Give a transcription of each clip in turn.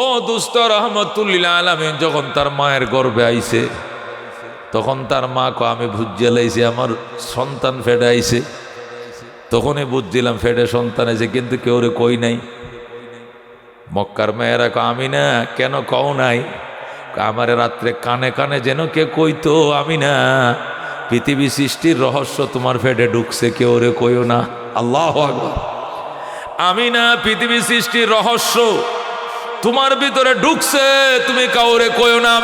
ও দুস্থ রহমতুল্লিল আলামিন যখন তার মায়ের গর্ভে আইছে তখন তার মা আমি বুঝিয়ে লাইছি আমার সন্তান ফেডে আইছে। তখনই বুঝছিলাম ফেডে সন্তান আছে, কিন্তু কেউ রে কই নাই। মক্কার মেয়েরা আমি না কেন কও নাই? আমার রাত্রে কানে কানে যেন কে কইতো আমি না পৃথিবী সৃষ্টির রহস্য তোমার ফেডে ঢুকছে, কেউ রে কইও না। আল্লাহু আকবার। আমি না পৃথিবী সৃষ্টির রহস্য তোমার ভিতরে ঢুকছে, তুমি কাউরে কইও না।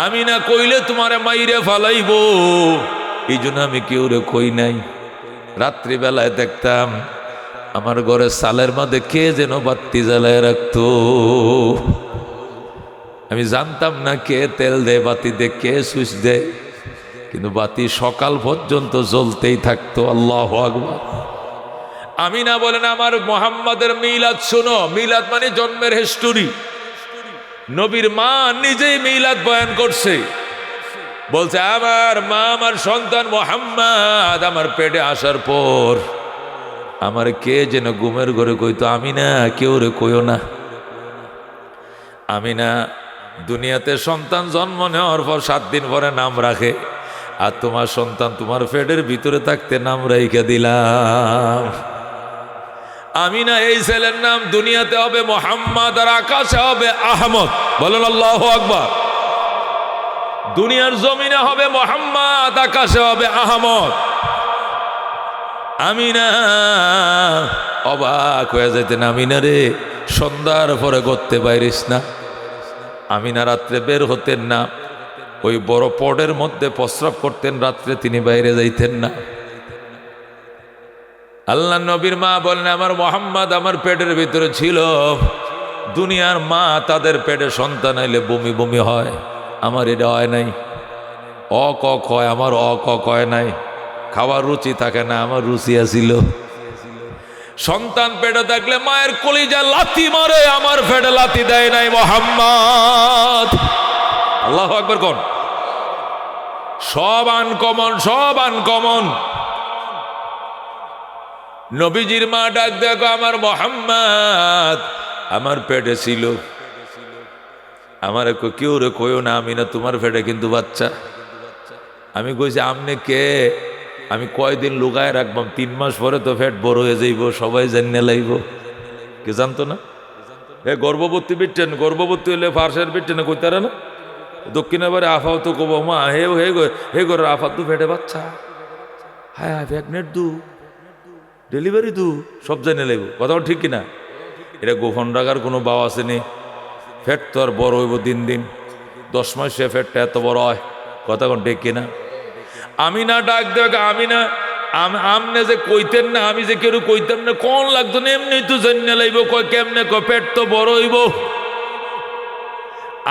আমি না কইলে তোমারে মাইরে ফালাইব, এই জন্য আমি কেউ রে কই নাই। রাত্রিবেলায় দেখতাম আমার ঘরে সালের মধ্যে কে যেন বাতি জ্বালায় রাখতো। আমি জানতাম না কে তেল দেয় বাতি দে, কে সুইচ দেয়, কিন্তু বাতি সকাল পর্যন্ত জ্বলতেই থাকতো। আল্লাহু আকবার। আমি না বলেন আমার মুহাম্মাদের মিলাদ শোনো। মিলাদ মানে জন্মের হিস্টোরি। নবীর মা নিজেই মিলাদ বয়ান করছে, বলছে আমার মা আমার সন্তান মুহাম্মদ আমার পেটে আসার পর আমার কে যেন ঘুমের ঘরে কইতো আমি না কেউ রে কইও না। আমি না দুনিয়াতে সন্তান জন্ম নেওয়ার পর 7 দিন পরে নাম রাখে, আর তোমার সন্তান তোমার পেটের ভিতরে থাকতে নাম রাইখা দিলাম। আমি না এই ছেলের নাম দুনিয়াতে হবে মুহাম্মদ আর আকাশে হবে আহমদ। বলেন আল্লাহু আকবার। দুনিয়ার জমিনে হবে মুহাম্মদ, আকাশে হবে আহমদ। আমি না অবাক হয়ে যেতেন। আমি না রে সন্ধ্যার পরে করতে পারিস না। আমি না রাত্রে বের হতেন না, ওই বড় পটের মধ্যে প্রস্রাব করতেন, রাত্রে তিনি বাইরে যাইতেন না। আল্লাহ নবীর মা বলেন আমার মুহাম্মদ আমার পেটের ভিতরে ছিল। দুনিয়ার মা তাদের পেটে সন্তান আইলে বমি বমি হয়, আমার এটা হয় নাই। অক কয়, আমার অক কয় নাই। খাওয়ার রুচি থাকে না, আমার রুচি আছিল। সন্তান পেটে থাকলে মায়ের কলিজা লাথি মারে, আমার পেটে লাথি দেয় নাই মুহাম্মদ। আল্লাহু আকবার কোন। সব আনকমন, সব আনকমন। নবীজির মা ডাক দেখো আমার মুহাম্মদ আমার পেটে ছিল। আমার কেউ রে কইও না আমি না তোমার পেটে কিন্তু বাচ্চা। আমি কইছি আমনে কে? আমি কয়দিন লুকায় রাখবাম, 3 মাস পরে তো পেট বড় হয়ে যাইব, সবাই জানিয়ে লাইব। কে জানতো না? গর্ভবতী বিটেন, গর্ভবতী হলে ফার্সের বিটেন কইতারা না। দক্ষিণে বারে আফাও তো কব মা হে হে হে গর আফা তো পেটে বাচ্চা, হ্যাঁ প্রেগনেন্ট দু, ডেলিভারি দু, সব জানে লাইব। কথা ঠিক কিনা? এটা গোপন রাখার কোনো বাও আসেনি। ফেট তো আর বড় হইব দিন দিন। 10 মাসে ফেটটা এত বড় হয়। কথা কোন ঠিক কিনা? আমি না ডাক দেখ আমি না আমনে যে কইতেন না, আমি যে কেউ কইতাম না, কোন লাগতো না এমনি তো জানিয়ে লাইব। কয় কেমনে? কয় পেট তো বড় হইব।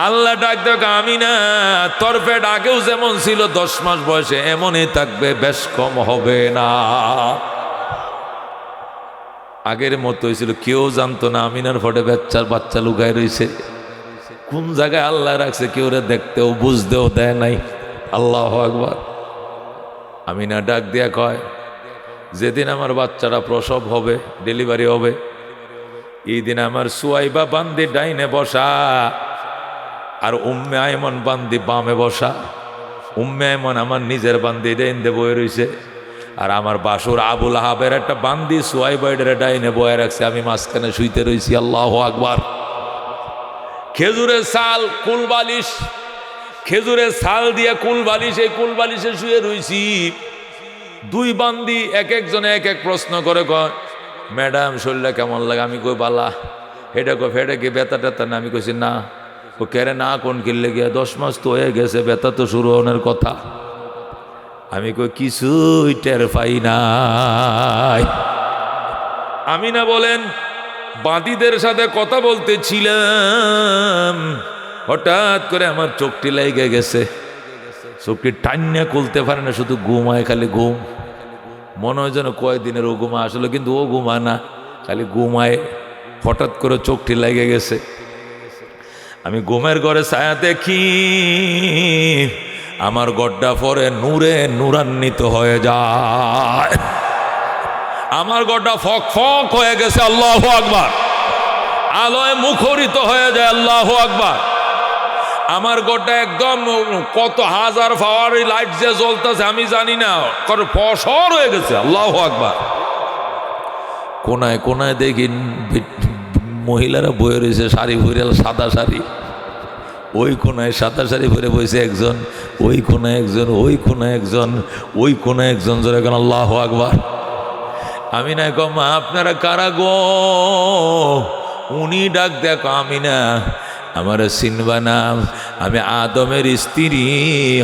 আল্লাহ ডাক দেখ আমি না তোর পেট আগেও যেমন ছিল 10 মাস বয়সে এমনই থাকবে, বেশ কম হবে না। আগের মতো হয়েছিল, কেউ জানতো না। আমিনার ফটে বাচ্চা লুকায় রয়েছে। কোন জায়গায় আল্লাহ রাখছে কেউ রে দেখতেও বুঝতেও দেয় নাই। আল্লাহু আকবার। আমিনা ডাক দিয়া কয় যেদিন আমার বাচ্চাটা প্রসব হবে, ডেলিভারি হবে, এই দিন আমার সুয়াইবা বান্দি ডাইনে বসা আর উম্মে আইমন বান্দি বামে বসা। উম্মে আইমন আমার নিজের বান্দি ডাইনে বয়ে রয়েছে, আর আমার বাসুর আবুল আহাবের একটা বান্দি সুয়াইবাইডের ডাইনে বয়ে রাখছে, আমি মাঝখানে শুইতে রয়েছি। আল্লাহু আকবার। খেজুরের ছাল কুল বালিশ, খেজুরের ছাল দিয়ে কুল বালিশ, এই কুল বালিশে শুয়ে রয়েছি। 2 বান্দি এক একজনে এক এক প্রশ্ন করে কয় ম্যাডাম শরীরটা কেমন লাগে? আমি কই বালা। হেডে কয় ফেডে কি ব্যথা ট্যাথা না? আমি কইছি না। ও কেরে না কোন কিনলে গিয়া 10 মাস তো হয়ে গেছে, ব্যথা তো শুরু হওয়ার কথা। আমি কই কিছুই টের পাই নাই। আমি না বলেন বাঁদিদের সাথে কথা বলতেছিলাম, হঠাৎ করে আমার চোখটি লেগে গেছে। চোখটি টান্না খুলতে পারে না, শুধু ঘুমায়, খালি ঘুম। মনে হয় যেন কয়েকদিনের ও ঘুমা, আসলে কিন্তু ও ঘুমা না, খালি ঘুমায়। হঠাৎ করে চোখটি লেগে গেছে। আমি ঘুমের ঘরে ছায়া দেখি, আমার গড্ডা পরে নূরে নূরান্বিত হয়ে যায়। আমার গড্ডা ফক ফক হয়ে গেছে। আল্লাহু আকবার। আলোয় মুখরিত হয়ে যায়। আল্লাহু আকবার। আমার গোটা একদম কত হাজার পাওয়ারি লাইট যে জ্বলতেছে আমি জানি না, ফসর হয়ে গেছে। আল্লাহু আকবার। কোনায় কোনায় দেখি মহিলারা বয়ে রয়েছে, শাড়ি ভরে, সাদা শাড়ি। ওই কোনায় সাদা শাড়ি পরে বসে একজন, ওই কোনায় একজন, ওই কোনায় একজন, ওই কোনায় একজন। জোরে কেন আল্লাহু আকবার। আমি না গো মা আপনারা কারা গো? উনি ডাক দেখো আমি না, আমার চিনবা নাম, আমি আদমের স্ত্রী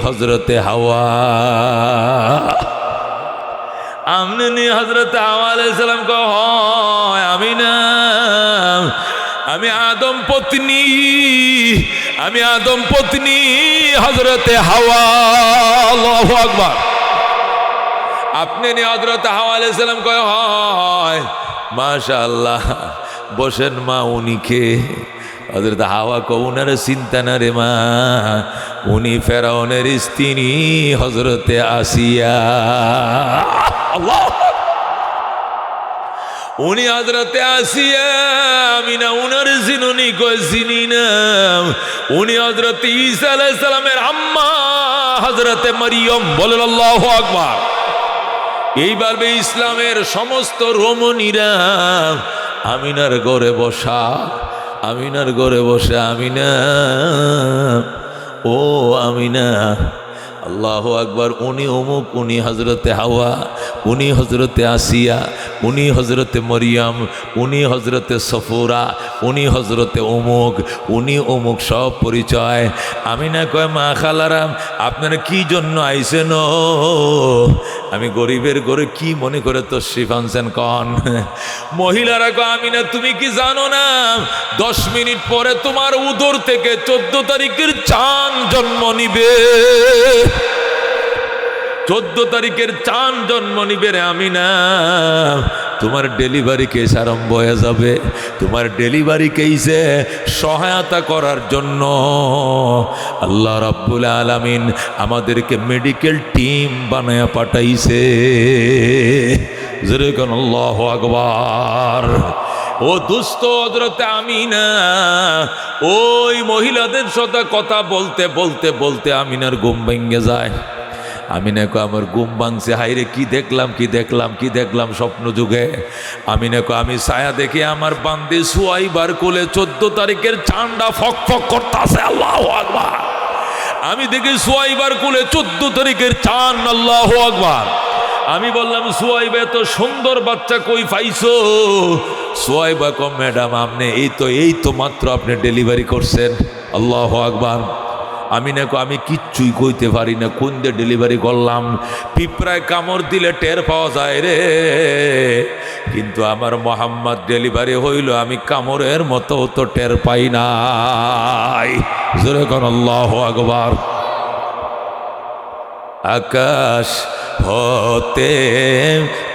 হজরতে হাওয়া। আমনি হজরতে হাওয়া আলাইহিস সালাম কো হয় আমি না, আমি আদম পত্নী, আমি আদম পত্নী হজরতে হাওয়া। আল্লাহু আকবার। আপনি নি হজরতে হাওয়া আলাইহিস সালাম কয় হয়। মাশাআল্লাহ। বসেন মা, উনি কে? হজরতে হাওয়া কো উনার চিন্তা না রে মা, উনি ফেরাউনের স্ত্রী হজরতে আসিয়া। আল্লাহ। উনি হজরতে আসিয়া, আমি না উনার চিনুনি কই চিনি না। উনি হজরতে ঈসা আলাইহিস সালামের আম্মা হজরতে মরিয়ম। বলেন আল্লাহু আকবার। এইভাবে ইসলামের সমস্ত রমণীরা আমিনার ঘরে বসা, আমিনার ঘরে বসে আমিনা, ও আমিনা। আল্লাহু আকবার। উনি অমুক, উনি হজরতে হাওয়া, উনি হজরতে আসিয়া, উনি হজরতে মরিয়ম, উনি হজরতে সফুরা, উনি হজরতে অমুক, উনি অমুক, সব পরিচয়। আমিনা কয় মা খালারাম আপনারা কি জন্য আইসেন? আমি গরিবের ঘরে কি মনে করে তশরিফ আনছেন কন? মহিলারা কয় আমিনা তুমি কি জানো না 10 মিনিট পরে তোমার উদর থেকে 14 তারিখের চাঁদ জন্ম নিবে। 14 তারিখের চাঁদ জন্ম নিবে রে আমিনা। তোমার ডেলিভারি কেস আরম্ভ হয়ে যাবে। তোমার ডেলিভারি কেসে সহায়তা করার জন্য আল্লাহ রাব্বুল আলামিন আমাদেরকে মেডিকেল টিম বানায়া পাঠাইছে। জোরে কোন আল্লাহু আকবার। ও দুস্থ হযরতে আমিনা ওই মহিলাদের সাথে কথা বলতে বলতে বলতে আমিনার ঘুম ভেঙে যায়। আমিনা কো আমার ঘুম ভাঙছে, হাইরে কি দেখলাম, কি দেখলাম, কি দেখলাম স্বপ্ন যুগে। আমিনা কো আমি ছায়া দেখে আমার বান্দি সুয়াইবার কোলে 14 তারিখের চাঁদা ফক ফক করতেছে। আল্লাহু আকবার। আমি দেখি সুয়াইবার কোলে 14 তারিখের চাঁদ। আল্লাহু আকবার। আমি বললাম সুয়াইবা এত সুন্দর বাচ্চা কই পাইছো? সুয়াইবা কো ম্যাডাম আপনি এই তো মাত্র আপনি ডেলিভারি করছেন। আল্লাহু আকবার। আমিনা কো আমি কিচ্ছুই কইতে পারি না কোন দিয়ে ডেলিভারি করলাম। পিঁপড়ায় কামড় দিলে টের পাওয়া যায় রে, কিন্তু আমার মোহাম্মদ ডেলিভারি হইল আমি কামড়ের মতো তো টের পাই নাই। জোরে কোন আল্লাহু আকবার। আকাশ হতে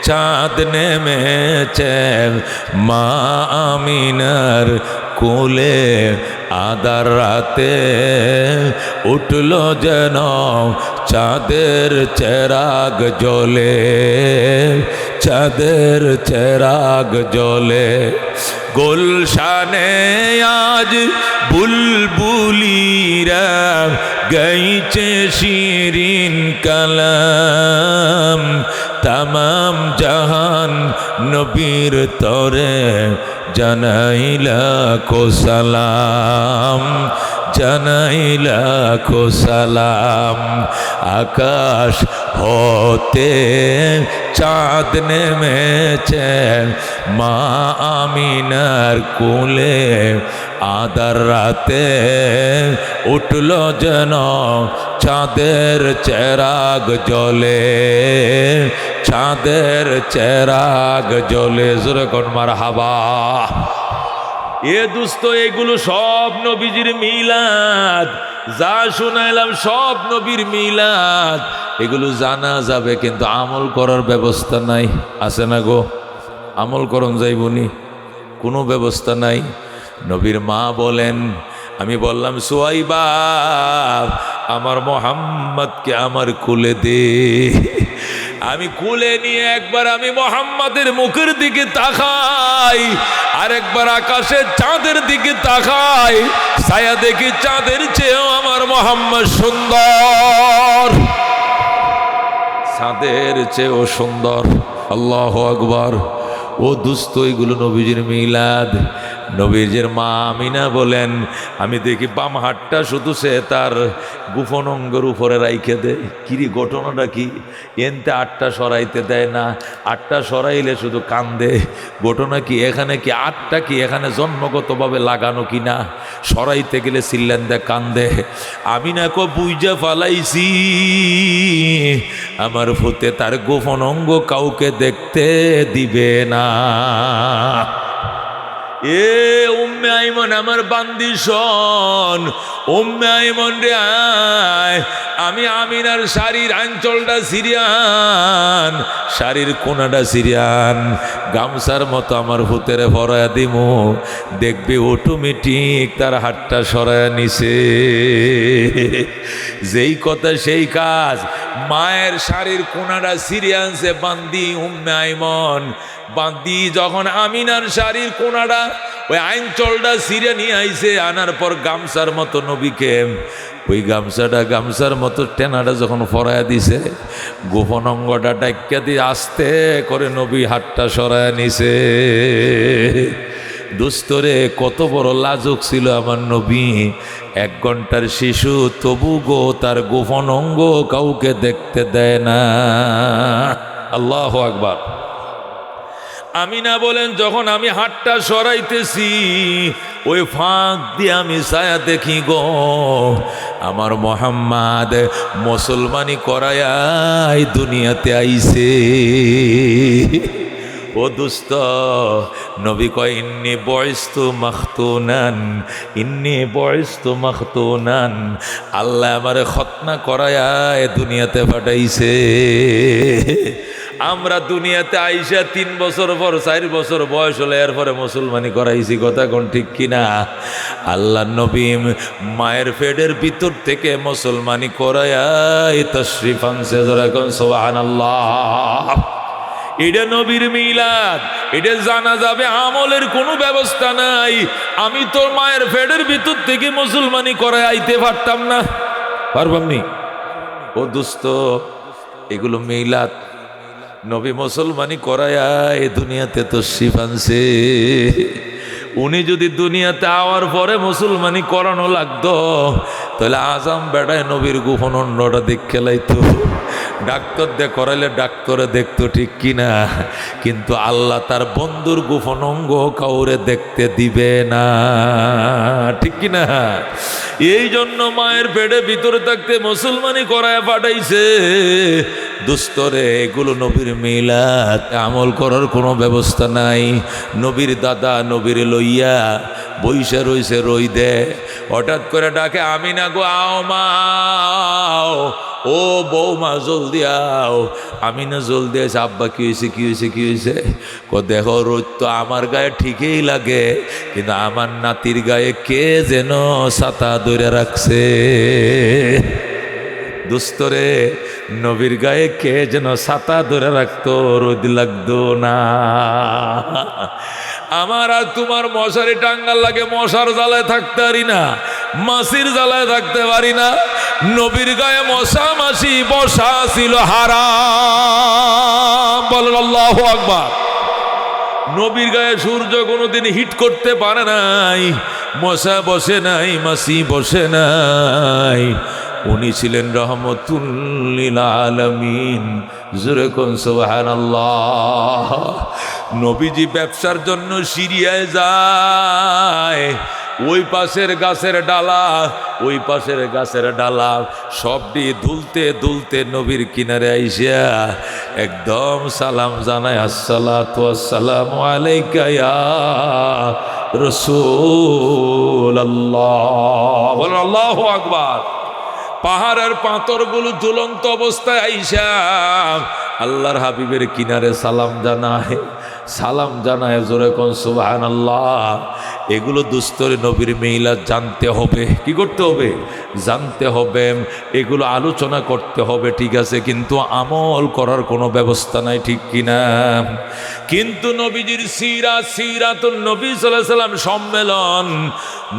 চাঁদ নেমেছে মা আমিনার কোলে, আদার রাতে উঠল যেন চাঁদের চেরাগ জ্বলে, চাঁদের চেরাগ জ্বলে। গুলশানে আজ বুলবুলিরা গাইছে শিরিন কালাম, তামাম জাহান নবীর তরে জানাইলা কো সালাম, জানাইলা কো সালাম। আকাশ হতে চাঁদ নেমেছে মা আমিনার কোলে, আদার রাতে উঠল যেন চাঁদের চেরাগ জ্বলে, চাঁদের চেরাগ জ্বলে। জোরে কোন মারহাবা। এ দুস্থ এগুলো সব নবীজির মিলাদ, যা শুনাইলাম সব নবীর মিলাদ। এগুলো জানা যাবে কিন্তু আমল করার ব্যবস্থা নাই। আছে না গো? আমল করন যাইবনি, কোনো ব্যবস্থা নাই। নবীর মা বলেন, আমি বললাম সুয়াইবা আমার মোহাম্মদকে আমার কোলে দে। আমি কুলে নিয়ে একবার আমি মোহাম্মদের মুখের দিকে তাকাই, আর একবার আকাশের চাঁদের দিকে তাকাই, ছায়া দেখি চাঁদের চেয়েও আমার মোহাম্মদ সুন্দর, চাঁদের চেয়েও সুন্দর। আল্লাহু আকবার। ও দুস্থ, এগুলো নবীজির মিলাদ। নবীজির মা আমিনা বলেন, আমি দেখি বাম হাতটা শুধু সে তার গোপন অঙ্গের উপরে রাইখে দেয়। কিরি ঘটনাটা কি? এনতে আটটা সরাইতে দেয় না, আটটা সরাইলে শুধু কান্দে। ঘটনা কি এখানে? কি আটটা কি এখানে জন্মগতভাবে লাগানো কি না? সরাইতে গেলে চিল্লেন দে, কান্দে। আমিনা কো বুঝা ফালাইছি আমার ফুতে তার গোপন অঙ্গ কাউকে দেখতে দিবে না। এ উম্মে আইমন আমার বান্দি শোন, উম্মে আইমন রে আয়, আমি আমিনার শাড়ির আঁচলটা সিরিয়ান, শাড়ির কোনাটা সিরিয়ান, গামছার মতো আমার ভূতেরে ভরায়া দিমু, দেখবি অটোমেটিক তার হাতটা সরায়া নিছে। যেই কথা সেই কাজ। মায়ের শাড়ির কোনাটা সিরিয়ানসে বান্দি উম্মে আইমন, বান্দি যখন আমিনার শাড়ির কোনাটা ওই আইনচলটা সিরে নিয়ে আইছে, আনার পর গামছার মতো নবীকে ওই গামছার মতো টেনাটা যখন ফরায়া দিছে, গোপন অঙ্গটা ডাক্কা দিয়ে আস্তে করে নবী হাতটা সরায়া নিছে। দুস্তরে কত বড় লাজুক ছিল আমার নবী, 1 ঘন্টার শিশু, তবু গো তার গোপন অঙ্গ কাউকে দেখতে দেয় না। আল্লাহু আকবার। আমিনা বলেন, যখন আমি হাতটা সরাইতেছি ওই ফাঁক দিয়ে আমি ছায়া দেখি গো আমার মোহাম্মদ মুসলমানি করায় দুনিয়াতে আইছে। ও দুস্ত, নবী কয় ইন্নী বয়স্তু মাখতুনান, ইন্নী বয়স্তু মাখতুনান, আল্লাহ আমারে খতনা করায় দুনিয়াতে পাঠাইছে। আমরা দুনিয়াতে আইসা 3 বছর পর 4 বছর বয়স হলে এরপরে মুসলমানি করাইছি, কথা কোন ঠিক কিনা? আল্লাহ নবী মায়ের পেটের ভিতর থেকে মুসলমানি করায় তশরিফ আনছে। যারা কোন সুবহানাল্লাহ। এটা নবীর মিলাদ, এটা জানা যাবে আমলের কোনো ব্যবস্থা নাই। আমি তোর মায়ের পেটের ভিতর থেকে মুসলমানি করায় আইতে পারতাম না, পারবামনি? ও দোস্ত, এগুলো মিলাদ। নবী মুসলমানি করায় এ দুনিয়াতে তশরিফ আনছে। উনি যদি দুনিয়াতে আওয়ার পরে মুসলমানি করানো লাগতো, তাহলে আজাম বেড়ায় নবীর গোপন অন্নটা দেখে লাইতো। ডাক্তার দিয়ে করাইলে ডাক্তারে দেখতো, ঠিক কিনা? কিন্তু আল্লাহ তার বন্ধুর গোপন অঙ্গ কাউরে দেখতে দিবে না, ঠিক কিনা? এই জন্য মায়ের পেটে ভিতরে থাকতে মুসলমানি করায় পাঠাইছে। দুস্তরে এগুলো নবীর মিলাদ, আমল করার কোনো ব্যবস্থা নাই। নবীর দাদা নবীর লইয়া বইসা রইছে রই দে, হঠাৎ করে ডাকে, আমিনা গো আও মা, ও বৌমা জলদি আও। আমিনা জলদি আছে। আব্বা কি হয়েছে, কি হয়েছে, কি হয়েছে? দেখো রোদ তো আমার গায়ে ঠিকই লাগে, কিন্তু আমার নাতির গায়ে কে যেন ছাতা ধরে রাখছে। দুস্তরে নবীর গায়ে কে যেন ছাতা ধরে রাখতো, রোদ লাগতো না। আমার আর তোমার মশারি টাঙ্গাল লাগে, মশার জ্বালায় থাকতে পারি না, মাছির জ্বালায় থাকতে পারি না। নবীর গায়ে মশা মাছি বসা ছিল হারাম। বলেন আল্লাহু আকবার। নবীর গায়ে সূর্য কোনোদিন হিট করতে পারে নাই, মশা বসে নাই, মাছি বসে নাই। উনি ছিলেন রহমতুল লিল আলামিন। জোরে কোন সুবহানাল্লাহ। নবীজি ব্যবসার জন্য সিরিয়ায় যায়, ওই পাশের গাছের ডালা, ওই পাশের গাছের ডালা সবটি দুলতে দুলতে নবীর কিনারে আইসা একদম সালাম জানায়, আসসালাতু ওয়াসসালামু আলাইকা ইয়া রাসূলুল্লাহ। বলেন আল্লাহু আকবার। পাহাড়ের পাথরগুলো ঝুলন্ত অবস্থায় আইসা আল্লাহর হাবিবের কিনারে সালাম জানায়, সালাম জানায়। জোরে কোন সুবহানাল্লাহ। এগুলো দুস্তরে নবীর মিলাদ জানতে হবে। কি করতে হবে? জানতে হবে, এগুলো আলোচনা করতে হবে, ঠিক আছে, কিন্তু আমল করার কোনো ব্যবস্থা নাই, ঠিক কিনা? কিন্তু নবীজির সিরাত, সিরাতুন নবী সাল্লাল্লাহু আলাইহি সাল্লাম সম্মেলন,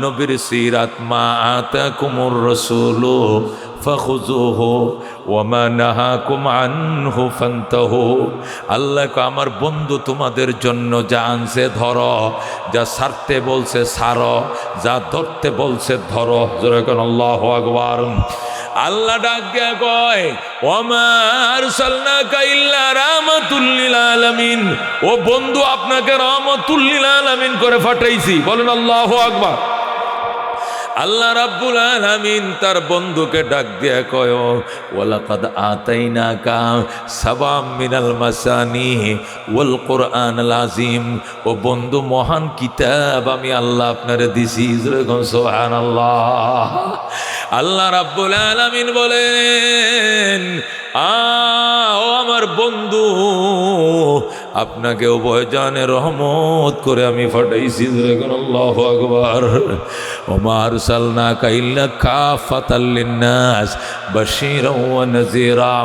নবীর সিরাত, মা আতাকুমুর রাসূলু ফাখুযুহু ওয়া মা নাহাকুম আনহু ফান্তাহু। আল্লাহ কো আমার বন্ধু তোমাদের জন্য যা আনছে ধরো, যা ছাড়তে বলছে ছাড়ো, যা ধরতে বলছে ধরো। জোরে কোন আল্লাহু আকবার। আল্লাহ ডাক দিয়া কয়, ওমা আরসালনাকা ইল্লা রাহমাতুল লিল আলামিন, ও বন্ধু আপনাকে রাহমাতুল লিল আলামিন করে পাঠাইছি। বলেন আল্লাহু আকবার। আল্লাহ রাব্বুল আলামিন তার বন্ধুকে ডাক দিয়া কয়, ওয়ালাকাদ আতাইনাকা সাবাম মিনাল মাসানি ওয়াল কুরআনাল আযীম, ও বন্ধু মহান কিতাব আমি আল্লাহ আপনারে দিছি। সুবহানাল্লাহ। আল্লাহ রাব্বুল আলামিন বলেন, ও আমার বন্ধু, আপনাকে উভয়জনে রহমত করে আমি পাঠাইছি। আল্লাহু আকবার। ওমা আরসালনাকা ইল্লা কাফাতাল লিন্নাস বাশীরাও ওয়া নাযীরা,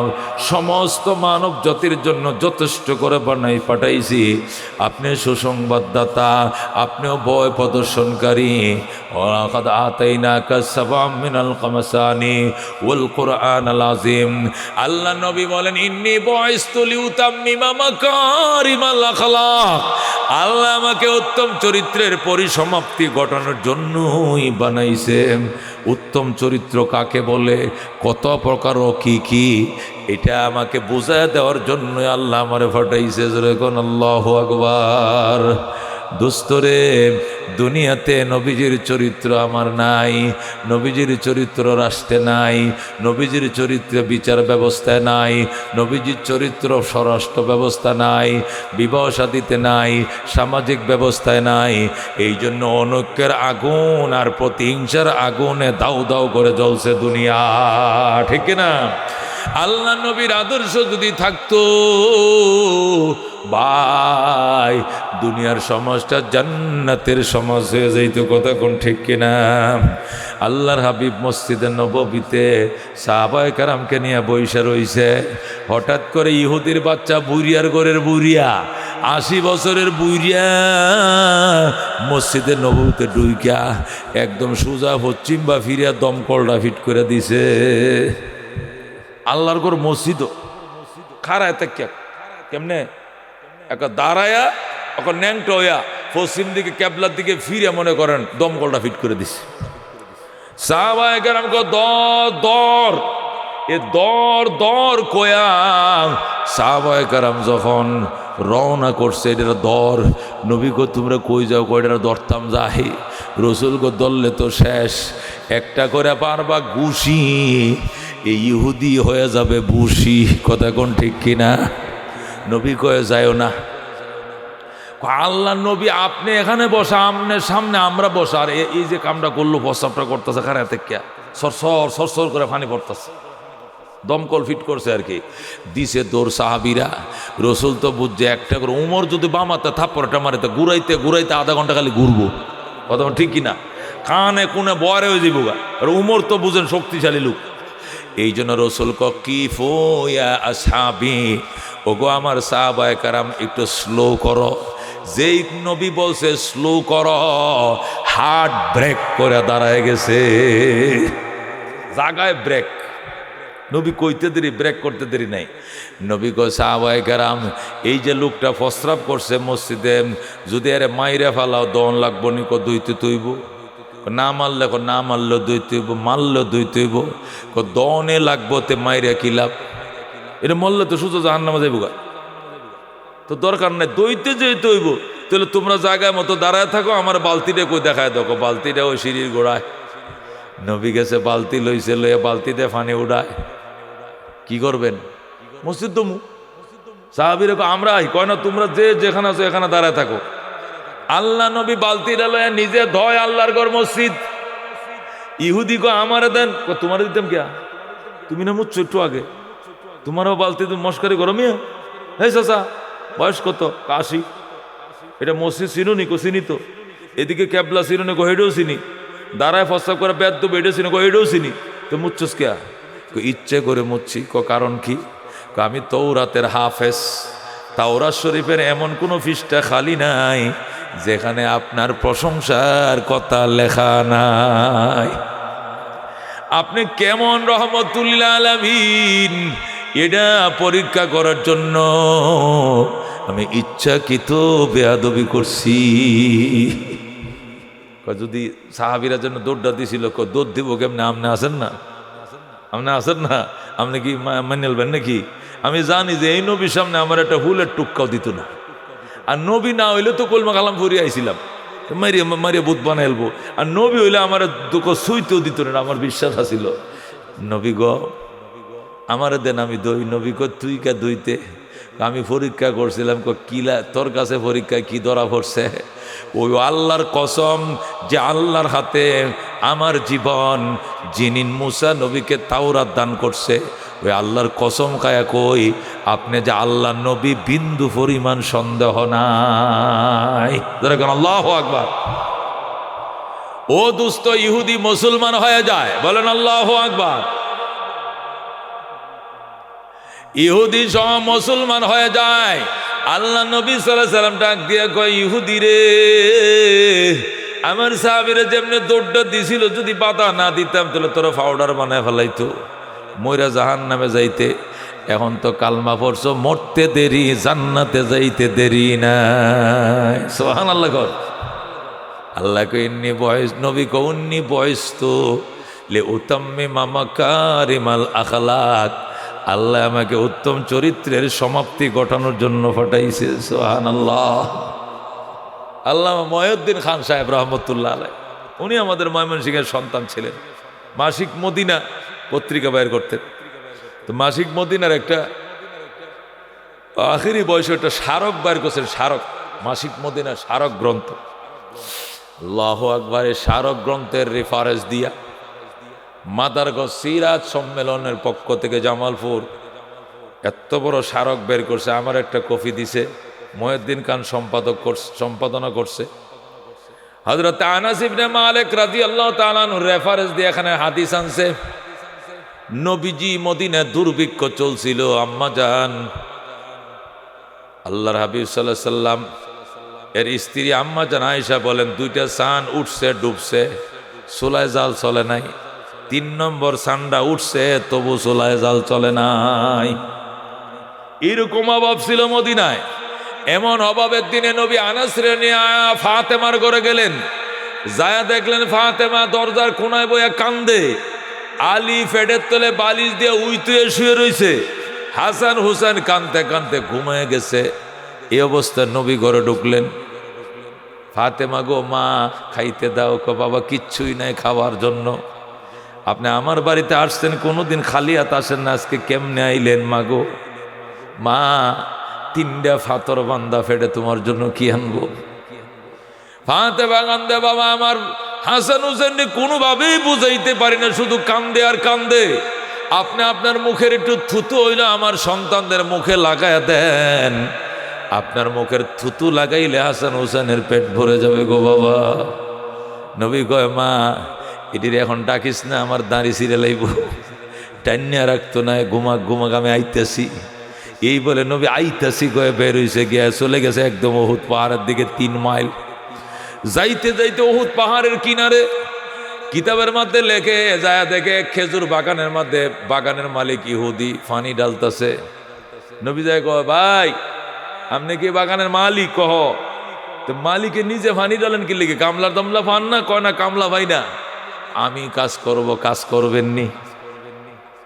সমস্ত মানব জাতির জন্য যথেষ্ট করে বানাই পাঠাইছি। আপনি সুসংবাদদাতা, আপনিও ভয় প্রদর্শনকারী। ওয়ালাকাদ আতাইনাকা সাবাম মিনাল মাসানি ওয়াল কুরআনাল আযীম। আল্লাহ নবী বলেন, ইন্নী বুইসতু লিউতাম্মিমা মাকারিমাল আখলাক, আল্লাহ আমাকে উত্তম চরিত্রের পরিসমাপ্তি ঘটানোর জন্যই বানাইছে। উত্তম চরিত্র কাকে বলে, কত প্রকার ও কি কি, এটা আমাকে বুঝায় দেওয়ার জন্য আল্লাহ আমারে পাঠাইছে। যেরকম আল্লাহু আকবার। দোস্তরে, দুনিয়াতে নবীজির চরিত্র আমার নাই, নবীজির চরিত্র রাষ্ট্রে নাই, নবীজির চরিত্র বিচার ব্যবস্থায় নাই, নবীজির চরিত্র স্বরাষ্ট্র ব্যবস্থা নাই, বিবাহ শাদীতে নাই, সামাজিক ব্যবস্থায় নাই। এই জন্য অনৈক্যের আগুন আর প্রতিহিংসার আগুনে দাউ দাউ করে জ্বলছে দুনিয়া, ঠিক না? আল্লাহ নবীর আদর্শ যদি থাকতো ভাই, দুনিয়ার সমাজটা জান্নাতের সমাজ হয়ে যাইত। কথা কোন ঠিক কিনা? আল্লাহর হাবিব মসজিদে নববীতে সাহাবায়ে কেরামকে নিয়ে বইসা রইছে। হঠাৎ করে ইহুদির বাচ্চা, বুড়িয়ার ঘরের বুড়িয়া, 80 বছরের বুড়িয়া মসজিদে নববীতে ঢুইকা একদম সোজা পশ্চিম বা ফিরিয়া দমকলটা ফিট করে দিছে। আল্লাহর ঘর মসজিদ খারায় তাকিয়া কেমনে একটা দাঁড়ায়া, এখন ন্যাংটা হইয়া পশ্চিম দিকে ক্যাবলার দিকে ফিরে মনে করেন দমকলটা ফিট করে দিছে। সাহাবায়ে কেরামকে দর দর, এ দর দর কয়া সাহাবায়ে কেরাম যখন রওনা করছে, এটা দর। নবী গো তোমরা কই যাও? কয়টা দরতাম যাই। রসুল গো দললে তো শেষ, একটা করে পারবা ঘুষি, এই ইহুদি হয়ে যাবে বুসি। কথা কোন ঠিক কিনা? নবী কয়ে যায়ও না। আল্লাহ নবী, আপনি এখানে বসা, আমনের সামনে আমরা বসা, আর এই যে কামটা করলো, প্রস্তাবটা করতেছে খারাপ থেকে সরসর সরসর করে পানি পড়তেছে। দমকল ফিট করছে আর কি, দিছে দৌড় সাহাবিরা। রসুল তো বুঝছে একটা করে, উমর যদি বামাতে থাপ্পড়টা মারিতে ঘুরাইতে ঘুরাইতে আধা ঘন্টা খালি ঘুরবো। কথা ঠিক কিনা? কানে কোনে বয়ারে হয়ে যাবো গা। আর উমর তো বুঝেন শক্তিশালী লোক। এই জন্য রসুল কিফো ইয়া আসহাবি, ওগো আমার সাহাবায়ে কেরাম একটু স্লো করো। যেই নবী বলছে স্লো করো, হার্ট ব্রেক করে দাঁড়ায় গেছে, জাগায় ব্রেক। নবী কইতে দেরি, ব্রেক করতে দেরি নাই। নবী কো সাহাবায়ে কেরাম, এই যে লোকটা প্রস্রাব করছে মসজিদে, যদি আরে মাইরে ফেলাও দন লাগবো নি? কো দুইতে তুইব। না মারলে না মারলেও দুইতে হইব, মারলেও দুইতে হইব। দনে লাগবো, তে মাইরে কি লাভ? এটা মরলে তো সোজা জাহান্নামে যাইব গা, তো দরকার নাই। দইতে যেতে হইব, তাহলে তোমরা জায়গায় মতো দাঁড়ায় থাকো, আমার বালতিটা কই দেখায় দেখো। বালতিটা ওই সিঁড়ির গোড়ায়। নবী গেছে, বালতি লইছে, লইয়া বালতিতে পানি উড়ায়। কি করবেন? মসজিদ দমু। সাহাবীরা আমরা কয় না, তোমরা যে যেখানে আছো এখানে দাঁড়ায় থাকো। আল্লাহ নবী বালতিটা লইয়া নিজে ধয়, আল্লাহর ঘর মসজিদ। ইহুদি কো আমারে দেন, তোমার দিতাম কিয়া? তুমি না মুচ্ছ একটু আগে, তোমারও বালতি তুমি মস্কারি করো মিয়া। হে চাচা, বয়স কত? 80। এটা মসজিদ চিনুনি? কো চিনি তো। এদিকে ক্যাবলা চিনি গো হেডেও চিনি, দাঁড়ায় ফসাব করে বেদ দেবো এটা চিনি গো হেডেও চিনি, তো মুচ্ছস কে? ইচ্ছে করে মুচ্ছি। কারণ কি? আমি তৌরাতের হাফেজ, তাওরাত শরীফের এমন কোনো পৃষ্ঠা খালি নাই যেখানে আপনার প্রশংসার কথা লেখা নাই। আপনি কেমন রহমতুল্লাহ আলামিন এটা পরীক্ষা করার জন্য আমি ইচ্ছাকৃত বেয়াদবি করছি। যদি সাহাবীরা জন্য দৌড়টা দিছিল, দৌড় দিব কেমনে? আপনি আসেন না, আপনি আসেন না, আপনি কি মেনে নেবেন নাকি? আমি জানি যে এই নবীর সামনে আমার একটা হুলের টুক্কাও দিত না, আর নবী না হইলে তো কলমা কালাম ফুরিয়ে আইছিলাম, মারিয়ে মারিয়ে বুধ বানাই এলবো। আর নবী হইলে আমার দুঃখ সইতেও দিত না, আমার বিশ্বাস আছিল। নবী গ আমার দেন আমি দই। নবী ক তুই কে দইতে? আমি পরীক্ষা করছিলাম। কিলা তোর কাছে পরীক্ষায় কি ধরা পড়ছে? ওই আল্লাহর কসম যে আল্লাহর হাতে আমার জীবন, যিনি মুসা নবীকে তাওরাত দান করছে, ওই আল্লাহর কসম খায়া কই আপনি যে আল্লাহ নবী বিন্দু পরিমাণ সন্দেহ নাই। আল্লাহু আকবার। ও দুস্থ ইহুদি মুসলমান হয়ে যায়, বলেন আল্লাহু আকবার। ইহুদি সহ মুসলমান হয়ে যায়। আল্লাহ নবী সাল্লাল্লাহু আলাইহি সাল্লাম ডাক দিয়ে কয়, ইহুদি রে, আমার সাহাবীরা যেমনে দৌড়টা দিছিল, যদি বাধা না দিতাম তাহলে তোরা পাউডার বানায় ফেলাইতো, মইরা জাহান্নামে যাইতে। এখন তো কালমা পড়ছো, মরতে দেরি, জান্নাতে যাইতে দেরি নাই। সুবহানাল্লাহ। কর আল্লাহ কই ইন্নী বয়স, নবী কো উন্নী বয়স তো লে উতাম্মিমা মাকারিমাল আখলাক, আল্লাহ আমাকে উত্তম চরিত্রের সমাপ্তি ঘটানোর জন্য পাঠাইছে। সুবহানাল্লাহ। আল্লামা মহিউদ্দিন খান সাহেব রহমতুল্লাহ আলাইহি, উনি আমাদের ময়মনসিংহের সন্তান ছিলেন। মাসিক মদিনা পত্রিকা বের করতেন। তো মাসিক মদিনার একটা আখেরি বয়সে একটা স্মারক বের করছেন, স্মারক, মাসিক মদিনার স্মারক গ্রন্থ। আল্লাহু আকবার। এই স্মারক গ্রন্থের রেফারেন্স দিয়া মাদারগঞ্জ সিরাত সম্মেলনের পক্ষ থেকে জামালপুর এত বড় স্মারক বের করছে। আমার একটা কপি দিছে, মহিউদ্দিন খান সম্পাদনা করছে। হযরত আনাস ইবনে মালিক রাদিয়াল্লাহু তাআলা আনহু রেফারেন্স দিয়ে এখানে হাদিস আনছে। নবীজি মদিনায় দুর্ভিক্ষ চলছিল। আম্মা জান আল্লাহর হাবিব সাল্লাল্লাহু আলাইহি সাল্লাম এর স্ত্রী আম্মা জান আয়েশা বলেন, দুইটা সান উঠছে ডুবছে, চুলায় জাল চলে নাই। 3 নম্বর সানটা উঠছে, তবু চুলায় জাল চলে নাই। এরকম অভাব ছিল মদিনায়। এমন অভাবের দিনে নবী আনাস রে নিয়ে ফাতেমার ঘরে গেলেন। যায়া দেখলেন ফাতেমা দরজার কোনায় বইয়া কান্দে। আলী ফেডের তলে বালিশ দিয়ে উইতুয়ে শুয়ে রইছে। হাসান হুসেন কানতে কানতে ঘুমিয়ে গেছে। এই অবস্থায় নবী ঘরে ঢুকলেন। ফাতেমা গো, মা খাইতে দাও। বাবা কিচ্ছুই নাই খাওয়ার জন্য। আপনি আমার বাড়িতে আসছেন, কোনোদিন খালি হাত আসেন না, আজকে কেমনে আইলেন? মা গো, মা 3টা ফাতর বান্দা ফেটে তোমার জন্য কি আনবো? ফাতেমা কান্দে, বাবা আমার হাসান হুসেন কোনোভাবেই বুঝাইতে পারি না, শুধু কান্দে আর কান্দে। আপনি আপনার মুখের একটু থুতু হইলে আমার সন্তানদের মুখে লাগায় দেন। আপনার মুখের থুতু লাগাইলে হাসান হুসেনের পেট ভরে যাবে গো বাবা। নবী কয়, মা এটির এখন ডাকিস না, আমার দাঁড়ি ছিঁড়ে লাইব। টাইনিয়া রাখতো না, ঘুমাক ঘুমাক আমি আইতেছি। এই বলে নবী আইতেছি কয়ে বের হইছে, গিয়া চলে গেছে একদম উহুদ পাহাড়ের দিকে 3 মাইল। যাইতে যাইতে উহুদ পাহাড়ের কিনারে কিতাবের মধ্যে লেখে যায় দেখে খেজুর বাগানের মধ্যে বাগানের মালিক ইহুদি পানি ডালতেছে। নবী যায় কয়, ভাই আপনি কি বাগানের মালিক? কহ তো মালিকে নিজে পানি ডালেন কি লিখে? কামলার দমলা পান না? কয় না, কামলা ভাই না, আমি কাজ করব। কাজ করবেন নি?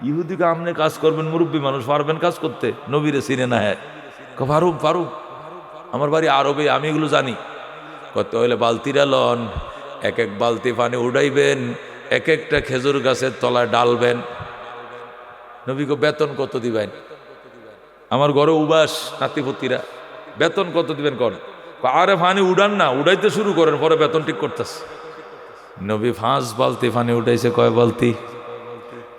ইহুদিকে আপনি কাজ করবেন? মুরব্বী মানুষ, পারবেন কাজ করতে? নবীরে চিনে না? হ্যাঁ পারুম পারুম, আমার বাড়ি আরবে, আমি এগুলো জানি। কত হইলে বালতিরা লন, এক এক বালতি পানি উড়াইবেন, এক একটা খেজুর গাছের তলায় ডালবেন। নবীকে বেতন কত দিবেন? আমার ঘরে উবাস নাতিপতিরা, বেতন কত দিবেন? কর আরে পানি উড়ান না, উড়াইতে শুরু করেন, পরে বেতন ঠিক করতেছে। নবী 5 বালতি পানি উঠাইছে। কয় বালতি?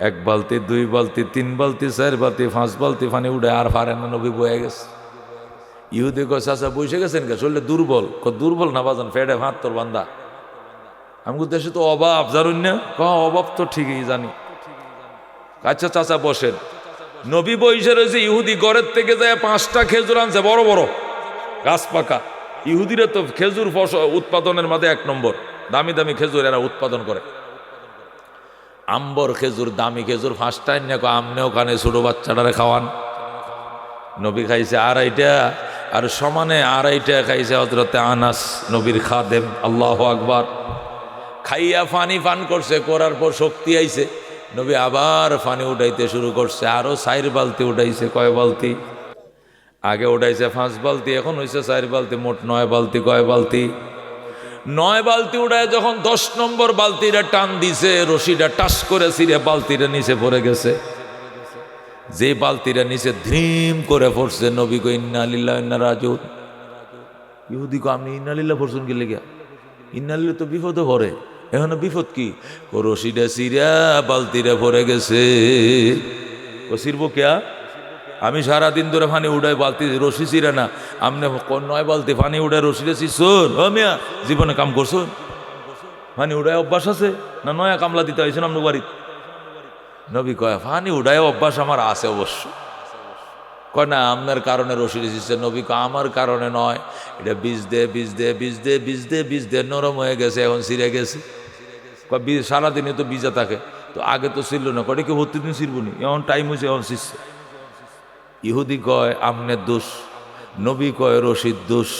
1 বালতি, 2 বালতি, 3 বালতি, 4 বালতি, 5 বালতি পানি উঠে আর পারে না। নবী বয়ে গেছে। ইহুদি কয় চাচা বসে গেছেন কে, শরীরে দুর্বল? দুর্বল না বাজান, ফেটে ভাত তোর বান্দা। আমি দেশে তো অভাব, জানুন না? অভাব তো ঠিকই জানি। আচ্ছা চাচা বসেন। নবী বইসে রয়েছে, ইহুদি ঘরের থেকে যায় 5টা খেজুর আনছে, বড় বড় গাছ পাকা। ইহুদিরা তো খেজুর উৎপাদনের মধ্যে 1 নম্বর, দামি দামি খেজুর এরা উৎপাদন করে। আম্বর খেজুর, দামি খেজুর 5টাই না, আমনে ওখানে ছোট বাচ্চাটারে খাওয়ান। নবী খাইছে 2.5টা, আর সমানে 2.5টা খাইছে হযরতে আনাস, নবীর খাদেম। আল্লাহু আকবার। খাইয়া পানি পান করছে, করার পর শক্তি আইছে, নবী আবার পানি উঠাইতে শুরু করছে, আরো 4 বালতি উঠাইছে। কয় বালতি? আগে উঠাইছে 5 বালতি, এখন হয়েছে 4 বালতি, মোট 9 বালতি। কয় বালতি? 9 বালতি উঠায় যখন 10 নম্বর বালতিটা টান দিছে, রশিটা টাচ করে ছিঁড়ে বালতিটা নিচে পড়ে গেছে। যে বালতিটা নিচে ধ্রিম করে পড়ছে, নবী কো ইন্না লিল্লাহি ওয়া ইন্না রাজিউন। ইহুদি কো আপনি ইন্না লিল্লাহি পড়ছেন কি লেগা? ইন্না লিল্লাহি তো বিপদে পড়ে, এখন বিপদ কি? ও রশিটা ছিঁড়া বালতিটা পড়ে গেছে। ও ছিড়বো কেয়া? আমি সারাদিন ধরে পানি উঠাই, বালতি রশি ছিঁড়ে না, আপনি 9 বালতি পানি উঠায় রশিটা ছিঁড়ছুন? ও মিয়া, জীবনে কাম করছুন? পানি উঠায় অভ্যাস আছে না? নয়া কামলা দিতে হয়েছেন আপনার বাড়িতে? নবী কয় পানি উঠায় অভ্যাস আমার আছে অবশ্য। কয় না, আপনার কারণে রশিটা ছিঁড়ছে। নবী কয় আমার কারণে নয়, এটা বীজ দে বীজ দে বীজ দে বীজ দে বীজ দে, নরম হয়ে গেছে, এখন ছিঁড়ে গেছে। কয় বীজ সারাদিনে তো বীজা থাকে, তো আগে তো ছিল না। কয় কি প্রতিদিন ছিঁড়বনি, এখন টাইম হয়েছে, এখন ছিঁড়ছে। ইহুদি কয় আমনের দোষ, নবী কয় রশিদ দোষ।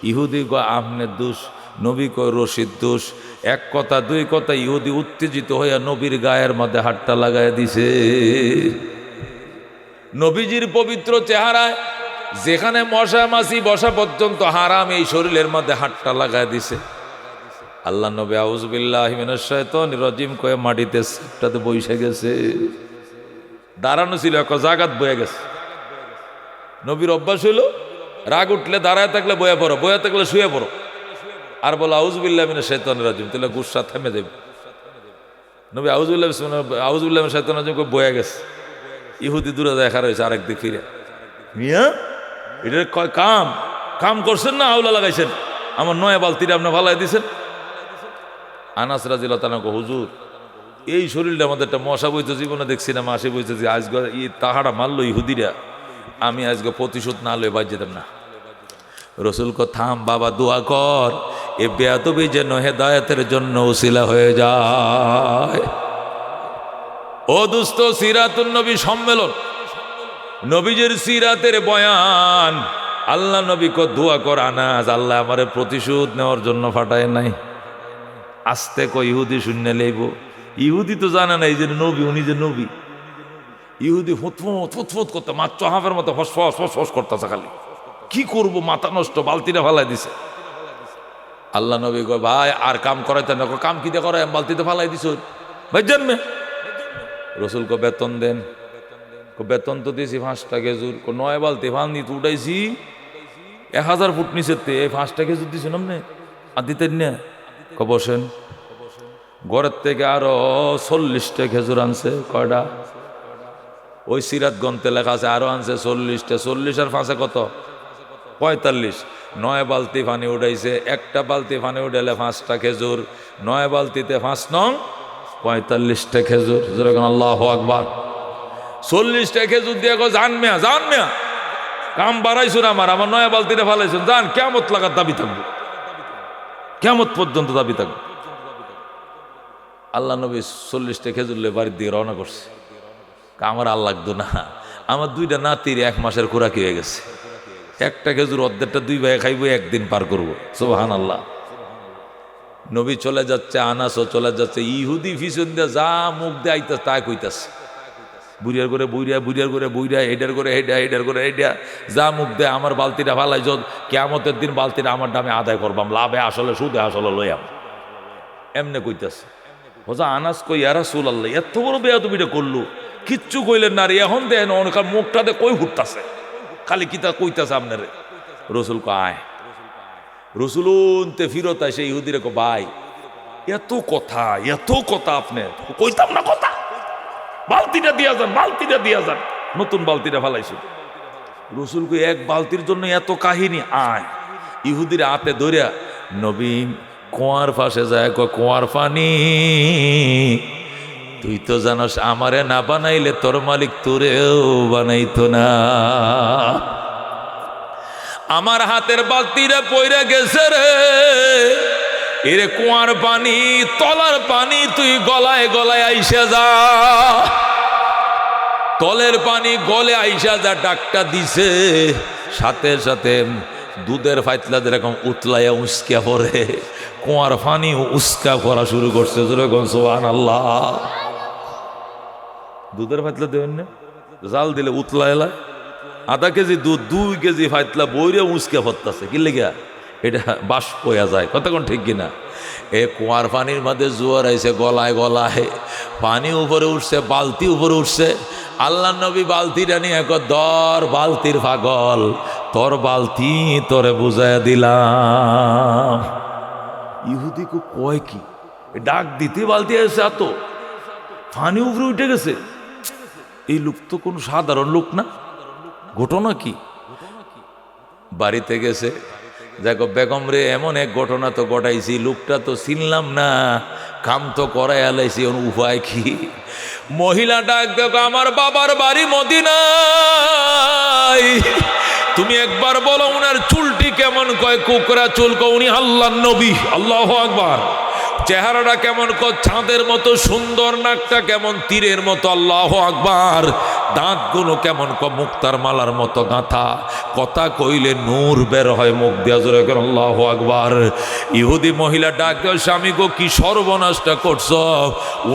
ইহুদি কয় আমনের দোষ, নবী কয় রশিদ দোষ। এক কথা দুই কথা, ইহুদি উত্তেজিত হইয়া নবীর গায়ের মধ্যে হাতটা লাগাই দিছে। নবীজির পবিত্র চেহারায় যেখানে মশা মাছি বসা পর্যন্ত হারাম, এই শরীরের মধ্যে হাতটা লাগাই দিছে। আল্লাহ নবী আউযু বিল্লাহি মিনাশ শাইতানির রাজিম কয়ে মাটিতে সেটাতে বসে গেছে। দাঁড়ানো ছিল, এক জায়গাত বয়ে গেছে। নবীর অভ্যাস হইল রাগ উঠলে দাঁড়ায় থাকলে বয়া পড়ো, বয়া থাকলে শুয়ে পড়ো, আর বলো আউযু বিল্লাহি মিনাশ শাইতানির রাজিম, তাহলে গুসা থেমে যাবে। নবী আউযু বিল্লাহি মিনাশ শাইতানির রাজিম কয়ে বয়া গেছে। ইহুদি দূরে দেখা রয়েছে আরেক দিক ফিরে। মিয়া, এটা কয় কাম কাম করছেন না আউলা লাগাইছেন? আমার 9 বালতিটা আপনি ফালাই দিছেন। আনাস রাদিয়াল্লাহু তাআলা কয় হুজুর, এই শরীরটা আমাদের একটা মশা বইতে জীবনে দেখছি না, মাসে বইতে যে আজকে এই তাহারা মারলো ইহুদিরা, আমি আজকে প্রতিশোধ না লয়ে বাদ যেতাম না। রসুল কো থাম বাবা, দোয়া কর, এ বেয়াদবি যেন হেদায়েতের জন্য উসিলা হয়ে যায়। ও দুস্থ, সিরাতুন নবী সম্মেলন, নবীজির সিরাতের বয়ান। আল্লাহ নবী কো দোয়া কর আনাস, আল্লাহ আমারে প্রতিশোধ নেওয়ার জন্য ফাটায় নাই। আস্তে কো ইহুদি শূন্য লইব। ইহুদি তো জানে না এই যে নবী, উনি যে নবী। ইহুদি ফুটফুট ফুটফুট করতে, মাত্র হাফের মতো ফসফস ফসফস করতেছে খালি। কি করব, মাথা নষ্ট, বালতিটা ফালাই দিছে। আল্লাহ নবী কয় ভাই আর কাম করাইতে না। কাম কি দিয়ে করাই, বালতিতে ফালাই দিছ ভাই জানবে। রসুল কো বেতন দেন। বেতন তো দিয়েছি 5টা খেজুর। 9 বালতি ফানি তো উঠাইছি 1000 ফুট নিচেতে, এই 5টা খেজুর দিছেন আপনি, আর দিতেন না। বসেন। ঘরের থেকে আরো 40টা খেজুর আনছে। কয়টা? ওই সিরাত গ্রন্থে লেখা আছে আরো আনছে 40টা। 40 আর 5 কত? 45। 9 বালতি পানি উঠাইছে। একটা বালতি পানি উঠাইলে 5টা খেজুর, 9 বালতিতে 5 নং 45টা খেজুর। যেরকম আল্লাহু আকবার। 40টা খেজুর দিয়ে জান মিয়া, জান মিয়া, কাম বাড়াইছুন আমার 9 বালতিতে ফালাইছুন, জান, কিয়ামত লাগার দাবি থাকবো, কিয়ামত পর্যন্ত দাবি থাকবো। আল্লাহ নবী 40টা খেজুর লয়ে বাড়ির দিকে রওনা করছে। আমার আর লাগতো না, আমার 2টা নাতির 1 মাসের খোরাকি হয়ে গেছে। একটা খেজুর অর্ধেকটা 2 ভাই খাইবো, একদিন পার করবো। সুবহানাল্লাহ। নবী চলে যাচ্ছে, আনাসও চলে যাচ্ছে। ইহুদি পিছন দিয়ে যা মুখ দিয়ে আইতা তা কইতাছে। বুড়িয়ার করে বুড়িয়া, বুড়িয়ার করে বুড়িয়া, হেডার করে হেডা, হেডার করে হেডা, যা মুখ দেয়। আমার বালতিটা ফালাই, কিয়ামতের দিন বালতিটা আমার দামে আদায় করবাম, লাভে আসলে সুদে আসলে লইয়াম, এমনে কইতাছে। হোজা আনাস কই ইয়া রাসূলুল্লাহ, এত বড় বেয়াদবিটা করলো, কিচ্ছু কইলেন না রে, এখন দেন অনেক মুখটাতে কই ফুটতাছে, খালি কিতা কইতাছে আপনারে। রসুল কয় রসুল তে ফিরত আসে ইহুদিরে কো ভাই এত কথা আপনি কইতাম না কথা, বালতিটা দিয়া যান, বালতিটা দিয়া যান। নতুন বালতিটা ফালাইছে। রসুলকে এক বালতির জন্য এত কাহিনী। আয় ইহুদির হাতে ধরিয়া নবী কুয়ার পাশে যায়, কুয়ার পানি তুই তো জানোস আমারে না বানাইলে তোর মালিক তোরেও বানাইতো না। আমার হাতের বালতিরে পইরা গেছে রে, এরে কুয়ার পানি তলার পানি তুই গলায় গলায় আইসা যা, তলের পানি গলে আইসা যা। ডাকটা দিছে, সাথে সাথে দুধের ফাইতলা যেরকম উতলাইয়া উস্কা পড়ে, কুয়ার পানি উস্কা করা শুরু করছে। যেরকম সুবহানাল্লাহ। দুধের ফাইতলা দেবেন না, জাল দিলে উতলা এলায়। আধা কেজি দুধ 2 কেজি ফাইতলা বইরে উস্কা পড়তেছে, কি লেগা? এটা বাষ্প হয়ে যায়। কতক্ষণ ঠিক কিনা? এ কুয়ার পানির মধ্যে জোয়ার আইছে, গলায় গলায় পানি উপরে উঠছে, বালতি উপরে উঠছে। আল্লাহ নবী বালতিটা নিয়ে দর বালতির পাগল, তোর বালতি তোরে বুঝাইয়া দিলাম। ইহুদি কয় কি ডাক দিতে বালতি এসে এত পানি উপরে উঠে গেছে। এই লোক তো কোনো সাধারণ লোক না। ঘটনা কি? বাড়িতে গেছে, দেখো বেগম রে এমন এক ঘটনা তো ঘটাইছি, লোকটা তো চিনলাম না, কাম তো করাই আলাইছি, উপায় কি? মহিলা ডাক দেখো, আমার বাবার বাড়ি মদিনায়, তুমি একবার বলো উনার চুলটি কেমন? কয় কুকরা চুল। উনি আল্লাহর নবী। আল্লাহু আকবার। চেহারাটা কেমন? চাঁদের মতো সুন্দর। নাকটা কেমন? তীরের মতো। আল্লাহু আকবার। দাঁতগুলো কেমন? মুক্তার মালার মতো গাঁথা। কথা কইলে নূর বের হয় মুখ দিয়া। জোরে করে আল্লাহু আকবার। ইহুদি মহিলা ডাক দেয়, স্বামী গো কি সর্বনাশটা করছ?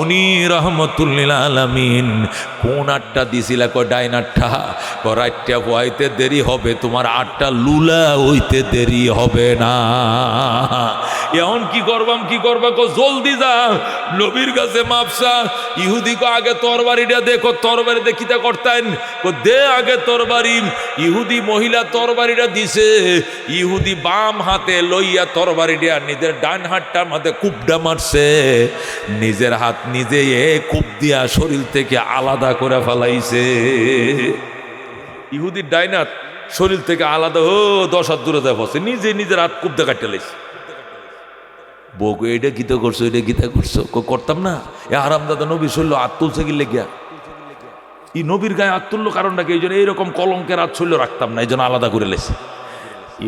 উনি রহমতুল্লিল আলামিন। কোন আটটা দিছিলা? কয় ডাইনারটা। রাতটা হইতে দেরি হবে, তোমার আটটা লুলা হইতে দেরি হবে না। এখন কি করবাম? কি করবা? জলদি যা নবীর কাছে মাপসা। ইহুদি কো আগে তরবারিটা দেখো। তরবারি দেখিতে করতেন, দে আগে তরবারি। ইহুদি মহিলা তরবারিটা দিছে। ইহুদি বাম হাতে লইয়া তরবারিটা নিজের ডান হাতটার মধ্যে কুপডা মারছে। নিজের হাত নিজে কুপ দিয়া শরীর থেকে আলাদা করে ফেলাইছে। ইহুদির ডাইন হাত শরীর থেকে আলাদা 10 হাত দূরে যায় ফসে, নিজে নিজের হাত কুপদা কাটতে লাইছে। বউকে এটা গীতা করছো, এটা গীতা করছো। করতাম না। এ আরাম দাদা নবী শরীর হাত তুলছে কি লেগিয়া? এই নবীর গায়ে হাত তুললো কারণটা কি? এই জন্য এইরকম কলঙ্কের হাত শরীর রাখতাম না, এই জন্য আলাদা করে লেছে।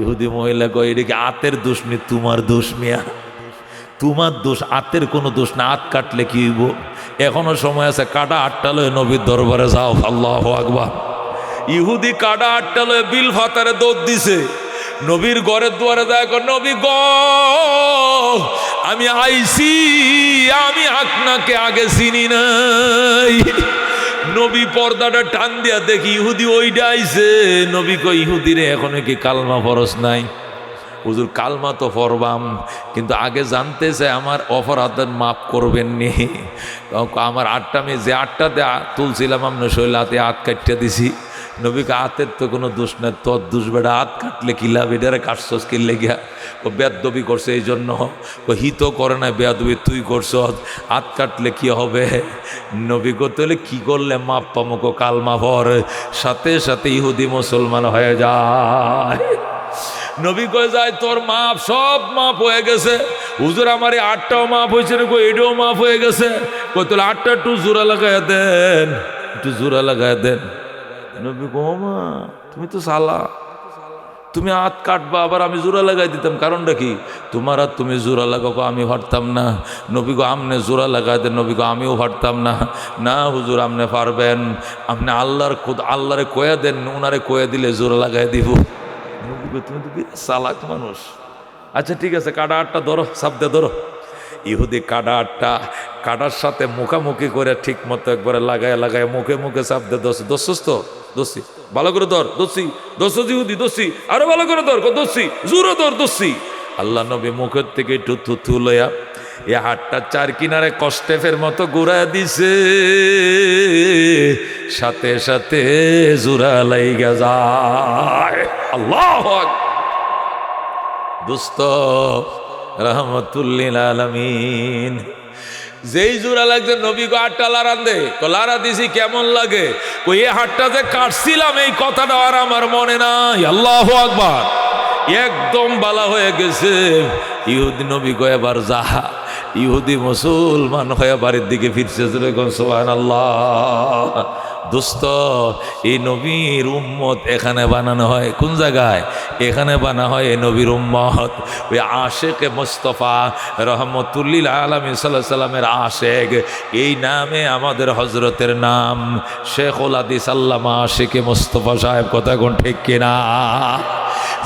ইহুদি মহিলা কয়, এটা কি আতের দোষ নেই, তোমার দোষ মিয়া, তোমার দোষ। আতের কোনো দোষ না। হাত কাটলে কি হইব? এখনো সময় আছে, কাটা আটটা লয়ে নবীর দরবারে যাও। আল্লাহু আকবার। ইহুদি কাটা আটটা লয়ে বিল ফাতারে দৌড় দিছে। নবীর ঘরের দুয়ারে যায়, নবী গ আমি আইছি, আমি আপনাকে আগে চিনি নাই। নবী পর্দাটা টান দিয়া দেখি ইহুদি ওইটা আইছে। নবী কই, ইহুদি রে এখনো কি কালমা ফরজ নাই? হুজুর কালমা তো পড়বাম, কিন্তু আগে জানতে চাই আমার অপরাধের মাফ করবেন নি। আমার আটটা আমি যে আটটাতে তুলছিলাম আপনার শরীরে হাতে হাত কাটতে দিছি। নবীকে হাতের তো কোনো দোষ নেই, তোর দোষ বেটা। হাত কাটলে কি লাভ? এটারে কাটছস কিনলে গিয়া? ও বেয়াদবি করছে এই জন্য। ও হিত করে না, বেয়াদবি তুই করছ। হাত কাটলে কি হবে? নবী করতে হলে কি করলে মাপ পামক? কালমা পর। সাথে সাথে ইহুদি মুসলমান হয়ে যায়। নবী কয়ে যায়, তোর মাপ সব মাপ হয়ে গেছে। হুজুর আমার এই আটটাও মাপ হয়েছে না, এটাও মাপ হয়ে গেছে। কই তোর আটটা একটু জোড়া লাগাইয়া দেন, একটু জোড়া লাগাইয়া দেন। নবী কো, মা তুমি তো সালা, তুমি হাত কাটবা আবার আমি জোড়া লাগাই দিতাম, কারণটা কি? তোমার হাত তুমি জোড়া লাগাবো, আমি পারতাম না। নবী গো আমনে জোড়া লাগাই দেন। নবী গো আমিও পারতাম না। না হুজুর আমনে পারবেন, আপনি আল্লাহরে কয়ে দেন, ওনারে কয়ে দিলে জোড়া লাগাই দিব। নবী গো তুমি তো চালাক মানুষ। আচ্ছা ঠিক আছে, কাটা আটটা ধরো, সাবদে ধরো। ইহুদি কাটা আটটা কাটার সাথে মুখামুখি করে ঠিক মতো একবারে লাগায় লাগায় মুখে মুখে চাপ দে। দোষ তো দোষী, ভালো করে ধর। দোষ ইহুদি দোষী, আরো ভালো করে ধর। দোষী জোরে ধর, দোষী। আল্লাহ নবী মুখের থেকে একটু থুথু লইয়া এ হাতটা চার কিনারে কষ্টেফের মতো ঘুরা দিছে। সাথে সাথে জোড়া লাইগা যায়। আল্লাহু আকবার। দোস্ত রহমতুল্লিল আলামিন যেই জোড়া লাগছে নবী গো হাটটা লারান দে, লারা দিছি কেমন লাগে, ওই হাটটা যে কাটছিলাম এই কথাটা আর আমার মনে নাই। আল্লাহু আকবার। একদম বালা হয়ে গেছে। ইহুদি নবী গো এবার যাহা, ইহুদি মুসলমান হয়ে বাড়ির দিকে ফিরছে। সুবহানাল্লাহ। দোস্ত, এই নবীর উম্মত এখানে বানানো হয় কোন জায়গায়? এখানে বানা হয় এই নবীর উম্মত। ওই আশেকে মুস্তফা রহমতুল্লিল আলামিন সাল্লাল্লাহু আলাইহি সাল্লামের আশেক, এই নামে আমাদের হজরতের নাম শেখুল হাদিস আল্লামা আশেকে মুস্তফা সাহেব। কথা কোন ঠিক কিনা?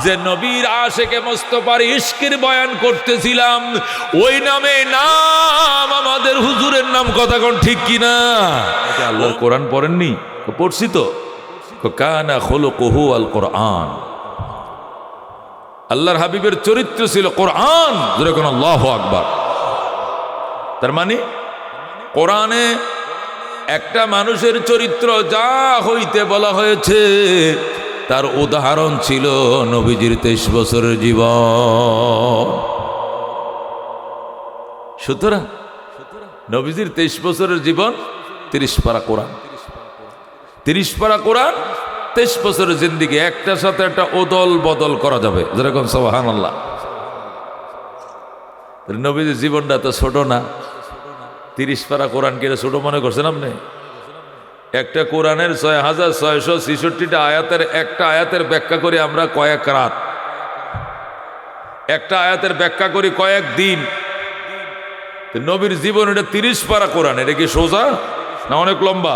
যে নবীর আশেকে মুস্তফার ইশকের বয়ান করতেছিলাম, ওই নামে নাম আমাদের হুজুরের নাম। কথা কোন ঠিক কিনা? আল্লাহর কোরআন পড়েননি? পড়ছি তো। কানা খুলুকুহু আল কোরআন। আল্লাহর হাবিবের চরিত্র ছিল কোরআন। যেরকম আল্লাহু আকবার। তার মানে কোরআনে একটা মানুষের চরিত্র যা হইতে বলা হয়েছে তার উদাহরণ ছিল নবীজির 23 বছরের জীবন। সুতরাং নবীজির 23 বছরের জীবন, 30 পারা কোরআন, 30 পারা কোরআন, 23 বছরের জিন্দিগি। একটার সাথে একটা ওদল বদল করা যাবে। যেরকম সুবহানাল্লাহ। নবীজির জীবনটা তো ছোট না। 30 পারা কোরআন কে ছোট মনে করছেন আপনি? একটা কোরআনের 6666টা আয়াতের একটা আয়াতের ব্যাখ্যা করি আমরা কয়েক রাত, একটা আয়াতের ব্যাখ্যা করি কয়েক দিন। নবীর জীবন এটা 30 পারা কোরআন। এটা কি সোজা না অনেক লম্বা?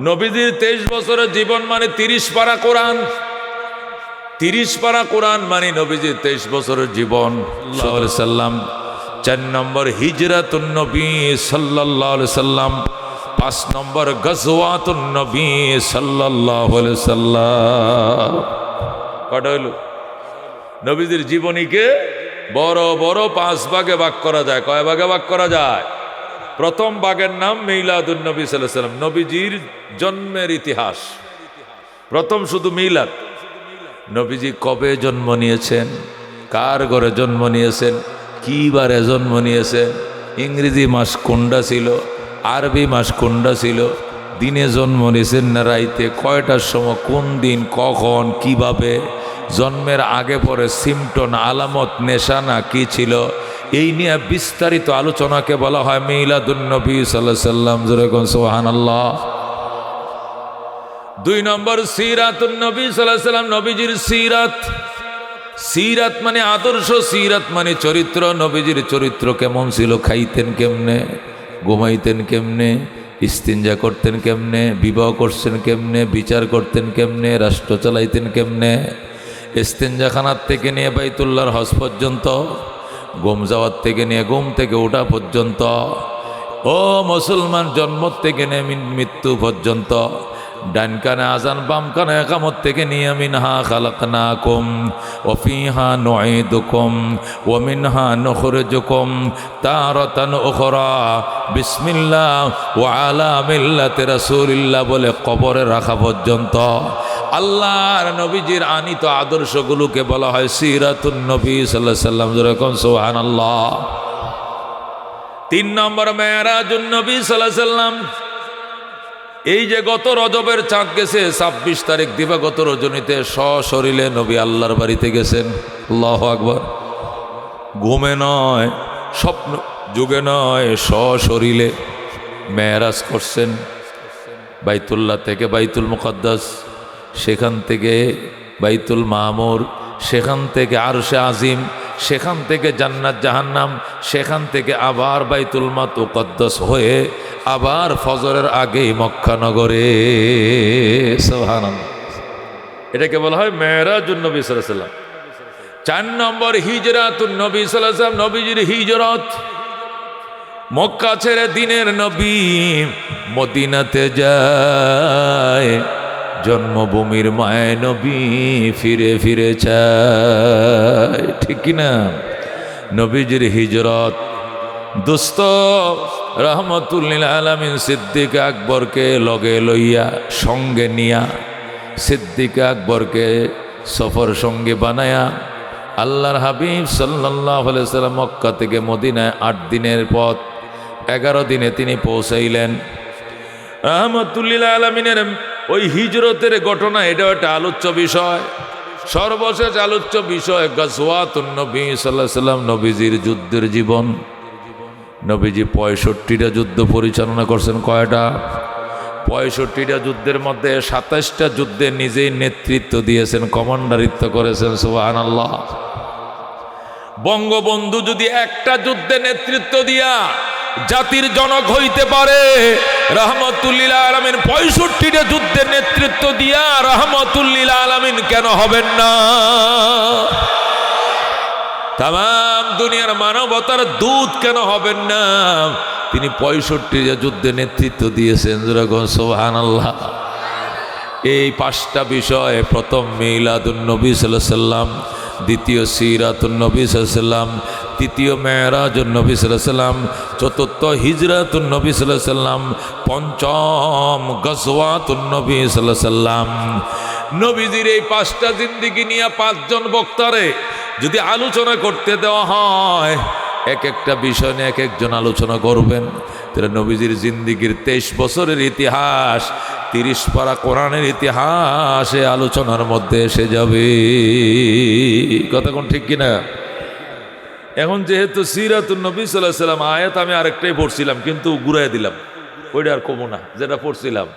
নবীজির 23 বছরের জীবন মানে 30 পারা কোরআন। 30 পারা কোরআন মানে নবীজির 23 বছরের জীবন। সাল্লাল্লাহু আলাইহি সাল্লাম 4 নম্বর হিজরাতুন নবী সাল্লাল্লাহু আলাইহি সাল্লাম, 5 নম্বর গজওয়াতুন নবী সাল্লাল্লাহু আলাইহি সাল্লাম। কটা হইল? নবীজির জীবনীকে বড় বড় 5 ভাগে ভাগ করা যায়। কয় ভাগে ভাগ করা যায়? প্রথম ভাগের নাম মিলাদুন নবী সাল্লাল্লাহু আলাইহি সাল্লাম, নবীজির জন্মের ইতিহাস। প্রথম শুধু মিলাদ। নবীজি কবে জন্ম নিয়েছেন, কার ঘরে জন্ম নিয়েছেন, কি বারে জন্ম নিয়েছেন, ইংরেজি মাস কোনটা ছিল, আরবি মাস কোনটা ছিল, দিনে জন্ম নিয়েছেন না রাইতে, কয়টার সময়, কোন দিন, কখন, কিভাবে, জন্মের আগে পরে সিমটন আলামত নেশানা কি ছিল, এই নিয়ে বিস্তারিত আলোচনাকে বলা হয় মিলাদুন নবী সাল্লাল্লাহু আলাইহি সাল্লাম। যেরকম সুবহানাল্লাহ। 2 নম্বর সিরাতুন নবী সাল্লাল্লাহু আলাইহি সাল্লাম, নবীজির সিরাত। সিরাত মানে আদর্শ, সিরাত মানে চরিত্র। নবীজির চরিত্র কেমন ছিল, খাইতেন কেমনে, ঘুমাইতেন কেমনে, ইস্তিনজা করতেন কেমনে, বিবাহ করছেন কেমনে, বিচার করতেন কেমনে, রাষ্ট্র চালাইতেন কেমনে, ইস্তিনজাখানার থেকে নিয়ে বাইতুল্লাহর হজ পর্যন্ত, ঘুম যাওয়ার থেকে নিয়ে ঘুম থেকে ওঠা পর্যন্ত, ও মুসলমান জন্ম থেকে নিয়ে মৃত্যু পর্যন্ত, ডান কানে আজান বাম কানে একামত থেকে নিয়ে মিনহা খালাকনাকুম ওয়া ফিহা নুঈদুকুম ওয়া মিনহা নুখরিজুকুম তারাতান উখরা বিসমিল্লাহ ওয়া আলা মিল্লাতি রাসূলিল্লাহ বলে কবরে রাখা পর্যন্ত আল্লাহর নবীজির আনিত আদর্শগুলোকে বলা হয় সিরাতুন নবী সাল্লাল্লাহু আলাইহি সাল্লাম। যেরকম সুবহানাল্লাহ। 3 নম্বর মেরাজুন নবী সাল্লাল্লাহু আলাইহি সাল্লাম। এই যে গত রজবের চাঁদ গেছে 26 তারিখ দিবাগত রজনীতে সশরীরে নবী আল্লাহর বাড়িতে গেছেন। আল্লাহু আকবার। ঘুমে নয়, স্বপ্ন যুগে নয়, সশরীরে মেরাজ করছেন। বাইতুল্লাহ থেকে বাইতুল মুকদ্দাস, সেখান থেকে বাইতুল মামুর, সেখান থেকে আরশে আজিম, সেখান থেকে জান্নাত জাহান্নাম, সেখান থেকে আবার বাইতুল মুকদ্দাস হয়ে আবার ফজরের আগেই মক্কা নগরে। সুবহানাল্লাহ। এটাকে বলা হয় মেরাজুন নবী সাল্লাল্লাহু আলাইহি সাল্লাম। 4 নম্বর হিজরাতুন নবী সাল্লাল্লাহু আলাইহি সাল্লাম, নবীজির হিজরত। মক্কা ছেড়ে দিনের নবী মদিনাতে যায়, জন্মভূমির মায়ে নবী ফিরে ফিরে চায়। ঠিক কিনা? নবীজির হিজরত। দোস্ত, রহমতুল্লিল আলামিন সিদ্দিক আকবরকে লগে লইয়া, সঙ্গে নিয়া, সিদ্দিক আকবরকে সফর সঙ্গে বানায়া আল্লাহর হাবিব সাল্লাল্লাহু আলাইহি সাল্লাম মক্কা থেকে মদিনায় 8 দিনের পথ, 11 দিনে তিনি পৌঁছাইলেন। রাহমাতুল লিল আলামিনের ওই হিজরতের ঘটনা, এটা একটা আলোচ্য বিষয়, সর্বশেষ আলোচ্য বিষয় গাজওয়াতুন নবী সাল্লাল্লাহু আলাইহি সাল্লাম, নবীজির যুদ্ধের জীবন। নবীজি 65টা যুদ্ধ পরিচালনা করছেন। কয়টা? 65টা যুদ্ধের মধ্যে 27টা যুদ্ধে নিজেই নেতৃত্ব দিয়েছেন, কমান্ডারিত্ব করেছেন। সুবহানাল্লাহ। বঙ্গবন্ধু যদি একটা যুদ্ধে নেতৃত্ব দিয়া জাতির জনক হইতে পারে, রাহমাতুল লিল আলামিন 65টা যুদ্ধে নেতৃত্ব দিয়া রাহমাতুল লিল আলামিন কেন হবেন না? তাম দুনিয়ার মানবতার দূত কেন হবেন না? তিনি 65টা যুদ্ধে নেতৃত্ব দিয়েছেন। যেরকম সুবহানাল্লাহ। এই 5টা বিষয়, প্রথম মিলাদুন নবী সাল্লাল্লাহু আলাইহি সাল্লাম, দ্বিতীয় সিরাতুন নবী সাল্লাল্লাহু আলাইহি সাল্লাম, তৃতীয় মেরাজুন নবী সাল্লাল্লাহু আলাইহি সাল্লাম, চতুর্থ হিজরাতুন নবী সাল্লাল্লাহু আলাইহি সাল্লাম, পঞ্চম গজওয়াতুন নবী সাল্লাল্লাহু আলাইহি সাল্লাম। নবীজির এই 5টা জিন্দেগি নিয়ে 5 জন বক্তারে যদি আলোচনা করতে দেওয়া হয়, এক একটা বিষয় নিয়ে এক একজন আলোচনা করবেন, তাহলে নবীজির জিন্দেগির 23 বছরের ইতিহাস, 30 পারা কোরআনের ইতিহাসে আলোচনার মধ্যে এসে যাবে। কথা কোন ঠিক কিনা? এখন যেহেতু সিরাতুন নবী সাল্লাল্লাহু আলাইহি সাল্লাম আয়াত আমি আরেকটাই পড়ছিলাম, কিন্তু ঘুরাই দিলাম, ওইটা আর কমো না যেটা পড়ছিলাম,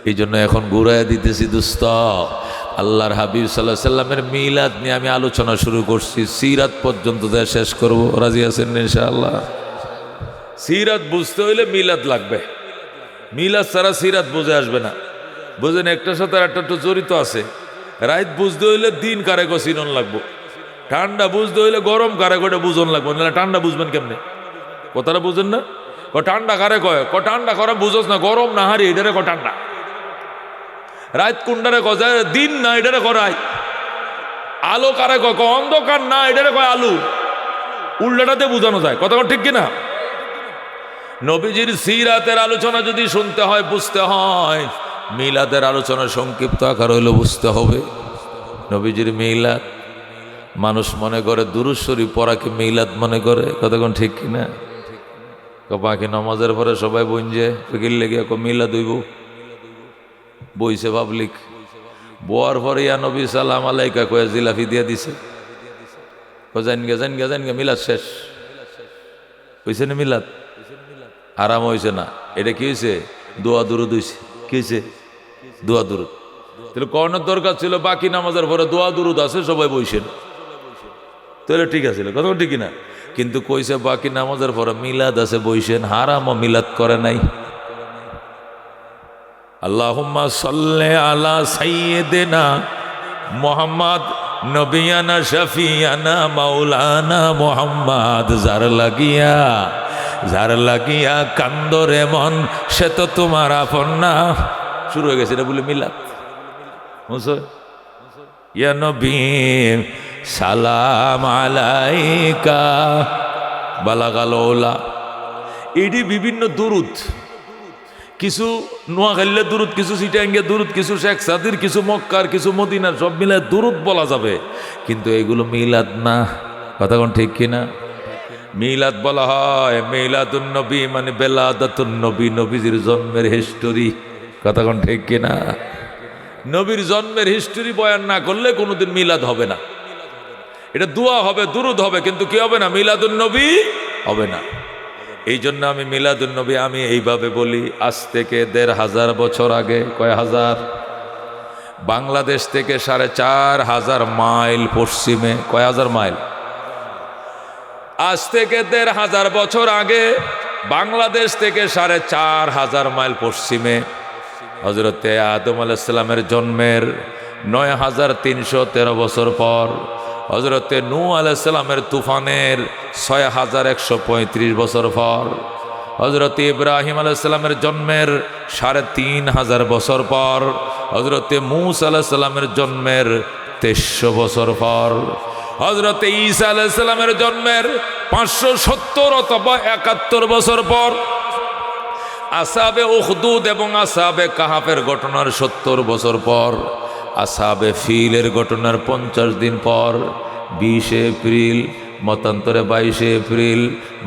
এই জন্য এখন ঘুরাই দিতেছি। দোস্ত, আল্লাহর হাবিব সাল্লাল্লাহু আলাইহি সাল্লামের মিলাদ নিয়ে আমি আলোচনা শুরু করছি, সিরাত পর্যন্ত যা শেষ করব। রাজি আছেন ইনশাআল্লাহ? সিরাত বুঝতে হইলে মিলাদ লাগবে, মিলাদ ছাড়া সিরাত বুঝে আসবে না। বুঝেন, একটার সাথে একটা তো জড়িত আছে। রাত বুঝতে হইলে দিন কারেগো চিনন লাগবো, ঠান্ডা বুঝতে হইলে গরম কারেগোটা বুঝন লাগবো, না ঠান্ডা বুঝবেন কেমনে? কথাটা বুঝেন না? ঠান্ডা কারে কয়, ঠান্ডা করে বুঝোস না, গরম না হারি এটারে ঠান্ডা, রাত কুন্ডারে কয় দিন না এটারে করাই, আলো কারে কয় অন্ধকার না এটারে কয় আলু, উল্টাটাতে বোঝানো যায়। কথা ঠিক কিনা? নবীজির সিরাতের আলোচনা যদি শুনতে হয়, বুঝতে হয়, মিলাদের আলোচনা সংক্ষিপ্ত আকার হইলে বুঝতে হবে। নবীজির মিলাদ, মানুষ মনে করে দুরূদ শরীফ পড়াকে মিলাদ মনে করে। কতক্ষণ ঠিক কিনা? বাকি নামাজের পরে সবাই বঞ্জে ফিকির লেগে মিলাদ হইব, বইছে পাবলিক, বোয়ার পরে ইয়া নবী সালাম আলাইকা কয়ে জিলাফি দিয়ে দিছে, জান গে মিলাদ শেষ হইছে না? মিলাদ আরাম হয়েছে না? এটা কি হয়েছে? দোয়া দুরুদ হয়েছে। কি হয়েছে? দোয়া দুরুদ। তাহলে কর্ণের দরকার ছিল বাকি নামাজের পরে দোয়া দুরুদ আছে, সবাই বইছেন, তাহলে ঠিক আছে। কথা ঠিক না? কিন্তু কইছে বাকি নামাজের পরে মিলাদ আছে, বইছেন। হারাম মিলাদ করে নাই। আল্লাহুম্মা সাল্লি আলা সাইয়্যিদিনা মুহাম্মদ নবিয়ানা শফিয়ানা মাওলানা মুহাম্মদ, যার লাগিয়া কান্দরে মন সে তো তোমার আপন না। শুরু হয়ে গেছে এটা বলে মিলাদ। বুঝছো? ইয়া নবী সালাম আলাইকা বালাগাল ওলা, এটি বিভিন্ন দুরুদ, কিছু নোয়াখালীর দুরুদ, কিছু চিটাঙ্গের দুরুদ, কিছু শেখ সাদির, কিছু মক্কার, কিছু মদিনার, সব মিলায় দুরুদ বলা যাবে, কিন্তু এগুলো মিলাদ না। কথা কোন ঠিক কিনা? মিলাদ বলা হয় মিলাদুন নবী, মানে বেলাদাতুন নবী, নবীজির জন্মের হিস্টোরি। কথা কোন ঠিক কিনা? নবীর জন্মের হিস্টোরি বয়ান না করলে কোনোদিন মিলাদ হবে না। এটা দোয়া হবে, দুরুদ হবে, কিন্তু কি হবে না? মিলাদুন নবী হবে না। এই জন্য আমি মিলাদুন নবী আমি এইভাবে বলি, আজ থেকে ১৫০০ বছর আগে, কয় হাজার, বাংলাদেশ থেকে ৪৫০০ মাইল পশ্চিমে, কয় হাজার মাইল, আজ থেকে ১৫০০ বছর আগে বাংলাদেশ থেকে ৪৫০০ মাইল পশ্চিমে হযরতে আদম আলাইহিস সালামের জন্মের ৯৩১৩ বছর পর, হযরতে নূহ আলাইহিস সালামের তুফানের ৬১৩৫ বছর পর, হযরতে ইব্রাহিম আলাইহিস সালামের জন্মের ৩৫০০ বছর পর, হযরতে মূসা আলাইহিস সালামের জন্মের ২৩০০ বছর পর, হযরতে ঈসা আলাইহিস সালামের জন্মের ৫৭০ অথবা ৭১ বছর পর, আসহাবে উখদুদ এবং আসহাবে কাহাফের ঘটনার ৭০ বছর পর, আসহাবে ফিলের ঘটনার ৫০ দিন পর, 20 এপ্রিল, মতান্তরে 22 এপ্রিল,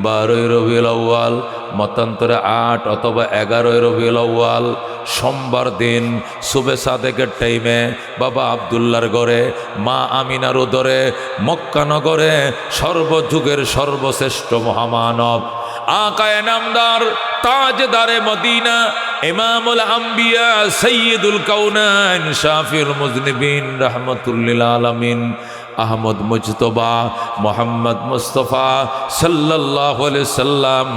12 রবিউল আউয়াল, মতান্তরে 8 অথবা 11 রবিউল আউয়াল, সোমবার দিন সুবে সাদেকের টাইমে বাবা আবদুল্লার ঘরে, মা আমিনার উদরে, মক্কা নগরে সর্বযুগের সর্বশ্রেষ্ঠ মহামানব আকায়ে নামদার তাজদারে মদিনা ইমামুল আম্বিয়া সাইয়্যিদুল কাউনাইন শাফিউল মুযনিবিন রাহমাতুল্লিল আলামিন আহমদ মুজতবা মোহাম্মদ মুস্তফা সাল্লাল্লাহু আলাইহি সাল্লাম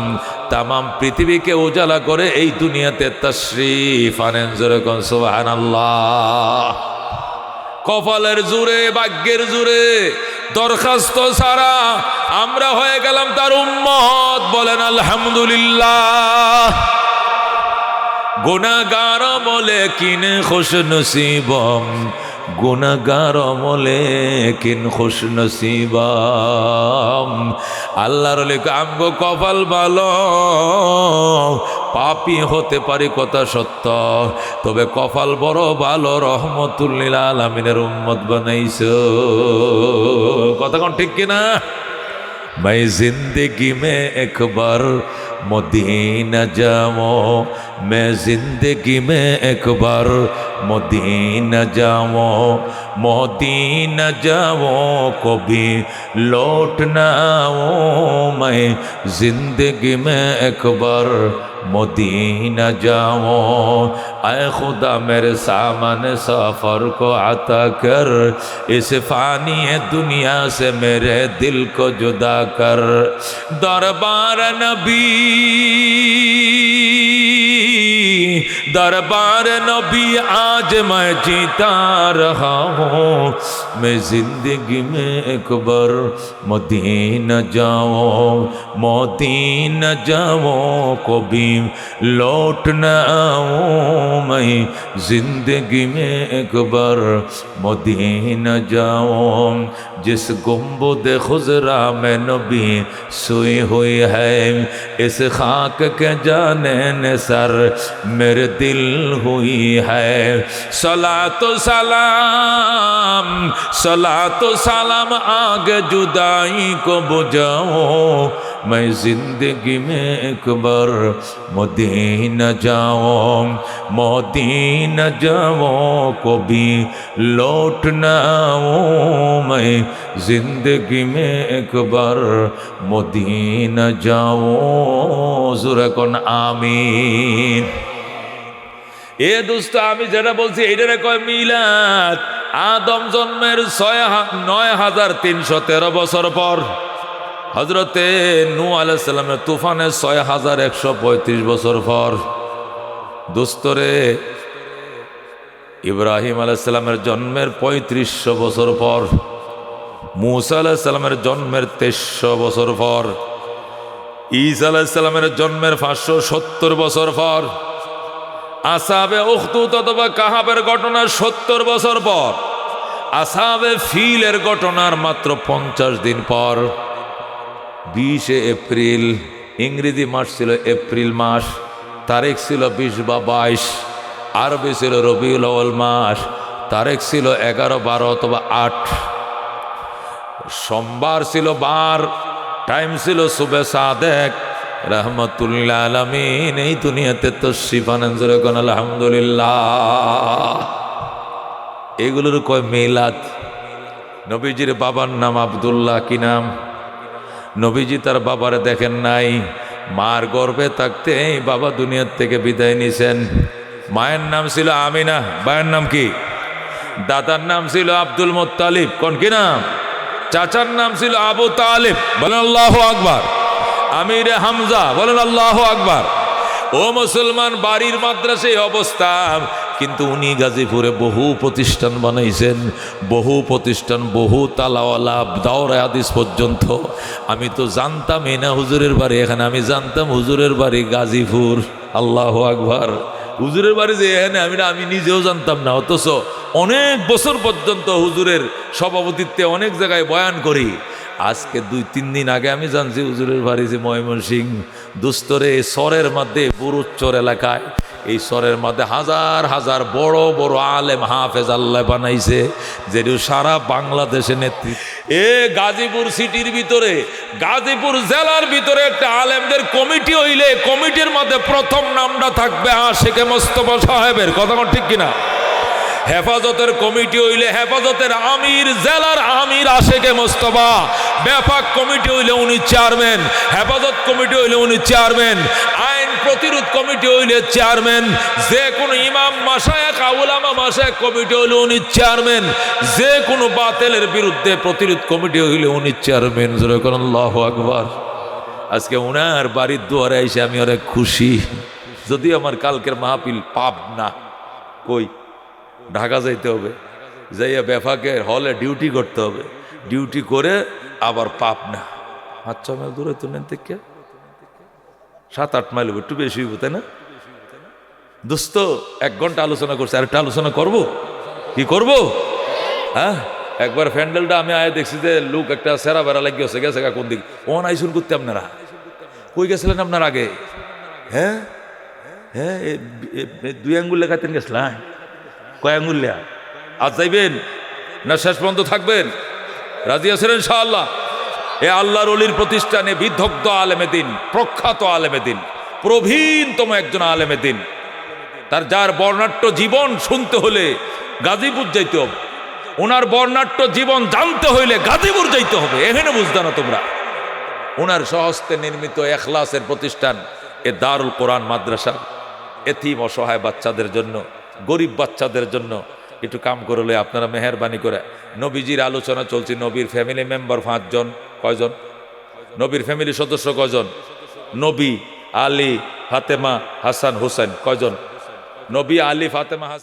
তামাম পৃথিবীকে উজালা করে এই দুনিয়াতে তাশরীফ আনেন। জোরে কোন সুবহানাল্লাহ। কপালের জোরে, ভাগ্যের জোরে, দরখাস্ত ছাড়া আমরা হয়ে গেলাম তার উম্মত। বলেন আলহামদুলিল্লাহ। গুনাহগার বলে কিন খুশ নসিবম, গুনাহগার বলে কিন খুশ নসিবম। আল্লাহর লেখা আমগো কপাল ভালো, পাপী হতে পারি কথা সত্য, তবে কপাল বড় ভালো, রহমতুল লিল আলামিনের উম্মত বানাইছো। কথা কোন ঠিক কিনা? मैं जिंदगी में एक बार मदीना जाऊं, मैं जिंदगी में एक बार मदीना जाऊं, मदीना जाऊं कभी लौट ना आऊं, मैं जिंदगी में एक बार मदीना जाऊं। ऐ खुदा मेरे सामने सफर को अता कर, इस फानी दुनिया से मेरे दिल को जुदा कर। दरबार नबी, दरबार नबी आज मैं जीता रहा हूँ, मैं जिंदगी में एक बार मदीना जाऊँ, मदीना जाऊँ कभी लौट न आऊँ, मैं जिंदगी में एक बार मदीना जाऊँ। जिस गुंबद खुजरा में नबी सोई हुई है, इस खाक के जाने ने सर मेरे दिल हुई है। सलातो सलाम, सलातो सलाम आगे जुदाई को बुझाओ, मैं जिंदगी में एक बार मदीना जाऊं, मदीना जाऊं कभी लौट न आऊं, मैं जिंदगी में एक बार मदीना जाऊं। ज़ोरे कोन आमीन। এ দোস্ত, আমি যেটা বলছি এইটারে কয় মিলাদ। আদম জন্মের ৯,৩১৩ বছর পর, হজরতে নূহ আলাইহিস সালামের তুফানের ৬,১৩৫ বছর পর, দোস্তরে ইব্রাহিম আলাইহিস সালামের জন্মের ৩৫০০ বছর পর, মূসা আলাইহিস সালামের জন্মের ২৩০০ বছর পর, ঈসা আলাইহিস সালামের জন্মের ৫৭০ বছর পর, আসহাবে উখদুদ অথবা কাহাবের ঘটনার ৭০ বছর পর, আসহাবে ফিলের ঘটনার মাত্র ৫০ দিন পর, 20 এপ্রিল, ইংরেজি মাস ছিল এপ্রিল মাস, তারিখ ছিল 20 বা 22, আরবি ছিল রবিউল আউয়াল মাস, তারিখ ছিল 11, 12 অথবা 8, সোমবার ছিল বার, টাইম ছিল সুবে সাদেক রহমতুল্লিল আলামিন এই দুনিয়াতে তাশরীফ আনেন। জোরে কোন আলহামদুলিল্লাহ। এগুলোর কয় মিলাদ। নবীজির বাবার নাম আব্দুল্লাহ। কি নাম? নবীজি তার বাবারে দেখেন নাই, মার গর্ভে থাকতে বাবা দুনিয়ার থেকে বিদায় নিছেন। মায়ের নাম ছিল আমিনা, বাবার নাম কি? দাদার নাম ছিল আব্দুল মুত্তালিব। কোন কি নাম? চাচার নাম ছিল আবু তালিব। বলেন আল্লাহু আকবার। আমিরে হামজা। বলেন আল্লাহু আকবার। ও মুসলমান, বাড়ির মাদ্রাসায় অবস্থা, কিন্তু উনি গাজীপুরে বহু প্রতিষ্ঠান বানাইছেন, বহু প্রতিষ্ঠান, বহু তালাওয়ালা, দাওরা হাদিস পর্যন্ত। আমি তো জানতামই না হুজুরের বাড়ি এখানে, আমি জানতাম হুজুরের বাড়ি গাজীপুর। আল্লাহু আকবার। হুজুরের বাড়ি যে এখানে আমি নিজেও জানতাম না, অথচ অনেক বছর পর্যন্ত হুজুরের সভাপতিত্বে অনেক জায়গায় বয়ান করি। আজকে 2-3 দিন আগে আমি জানছি হুজুরের বাড়ি যে ময়মনসিংহ। দুস্তরে সরের মধ্যে বুরুচর এলাকায়, এই সরের মধ্যে হাজার হাজার বড় বড় আলেম হাফেজ আল্লাহ বানাইছে, যেটা সারা বাংলাদেশে নেতৃত্ব এ গাজীপুর সিটির ভিতরে, গাজীপুর জেলার ভিতরে একটা আলেমদের কমিটি হইলে কমিটির মধ্যে প্রথম নামটা থাকবে আশেকে মোস্তফা সাহেবের। কথা ঠিক কিনা? হেফাজতের কমিটি হইলে হেফাজতের আমির, জেলার আমির আশেকে মোস্তফা। ব্যাপক কমিটি হইলে উনি চেয়ারম্যান, হেফাজত কমিটি হইলে উনি চেয়ারম্যান, আইন প্রতিরোধ কমিটি হইলে চেয়ারম্যান, যে কোনো ইমাম মাশায়েখ উলামা মাশায়েখ কমিটি হইলে উনি চেয়ারম্যান, যে কোনো বাতিলের বিরুদ্ধে প্রতিরোধ কমিটি হইলে উনি চেয়ারম্যান। জোরে করুন আল্লাহু আকবার। আজকে উনার বাড়ির দুয়ারে এসে আমি অনেক খুশি। যদি আমার কালকের মাহফিল পাবনা, কই ঢাকা যাইতে হবে, যাইয়া বেফাকের হলে ডিউটি করতে হবে, ডিউটি করে আবার পাবনা 5-6 মাইল দূরে তো নেন থেকে 7-8 মাইল একটু বেশি হইব, তাই না দোস্ত? 1 ঘন্টা আলোচনা করছে, আর একটা আলোচনা করব, কি করব? হ্যাঁ, একবার প্যান্ডেলটা আমি আয় দেখছি যে লোক একটা সেরা বেড়া লাগিয়েছে, গেছে কোন দিক ওন আইসুন করতে আপনারা কই গেছিলেন আপনার আগে? হ্যাঁ হ্যাঁ, 2 আঙ্গুল লেখাতেন গেছিলাম, কয় আঙ্গুল লেখা? আজ যাইবেন না শেষ পর্যন্ত থাকবেন? রাজি আছেন ইনশাআল্লাহ? এ আল্লাহর ওলির প্রতিষ্ঠানে বিদগ্ধ আলেমে দিন, প্রখ্যাত আলেমে দিন, প্রবীণতম একজন আলেমে দিন, তার যার বর্ণাঢ্য জীবন শুনতে হলে গাজীপুর যাইতে হবে, ওনার বর্ণাঢ্য জীবন জানতে হইলে গাজীপুর যাইতে হবে। এখানে বুঝতে না তোমরা? ওনার স্বহস্তে নির্মিত এখলাসের প্রতিষ্ঠান এ দারুল কোরআন মাদ্রাসা, এতিম অসহায় বাচ্চাদের জন্য, গরিব বাচ্চাদের জন্য একটু কাম করলে আপনারা মেহেরবানি করে। নবীজির আলোচনা চলছে, নবীর ফ্যামিলি মেম্বার 5 জন। কয়জন? নবীর ফ্যামিলি সদস্য কয়জন? নবী, আলী, ফাতেমা, হাসান, হুসেন। কয়জন? নবী, আলী, ফাতেমা, হাসান।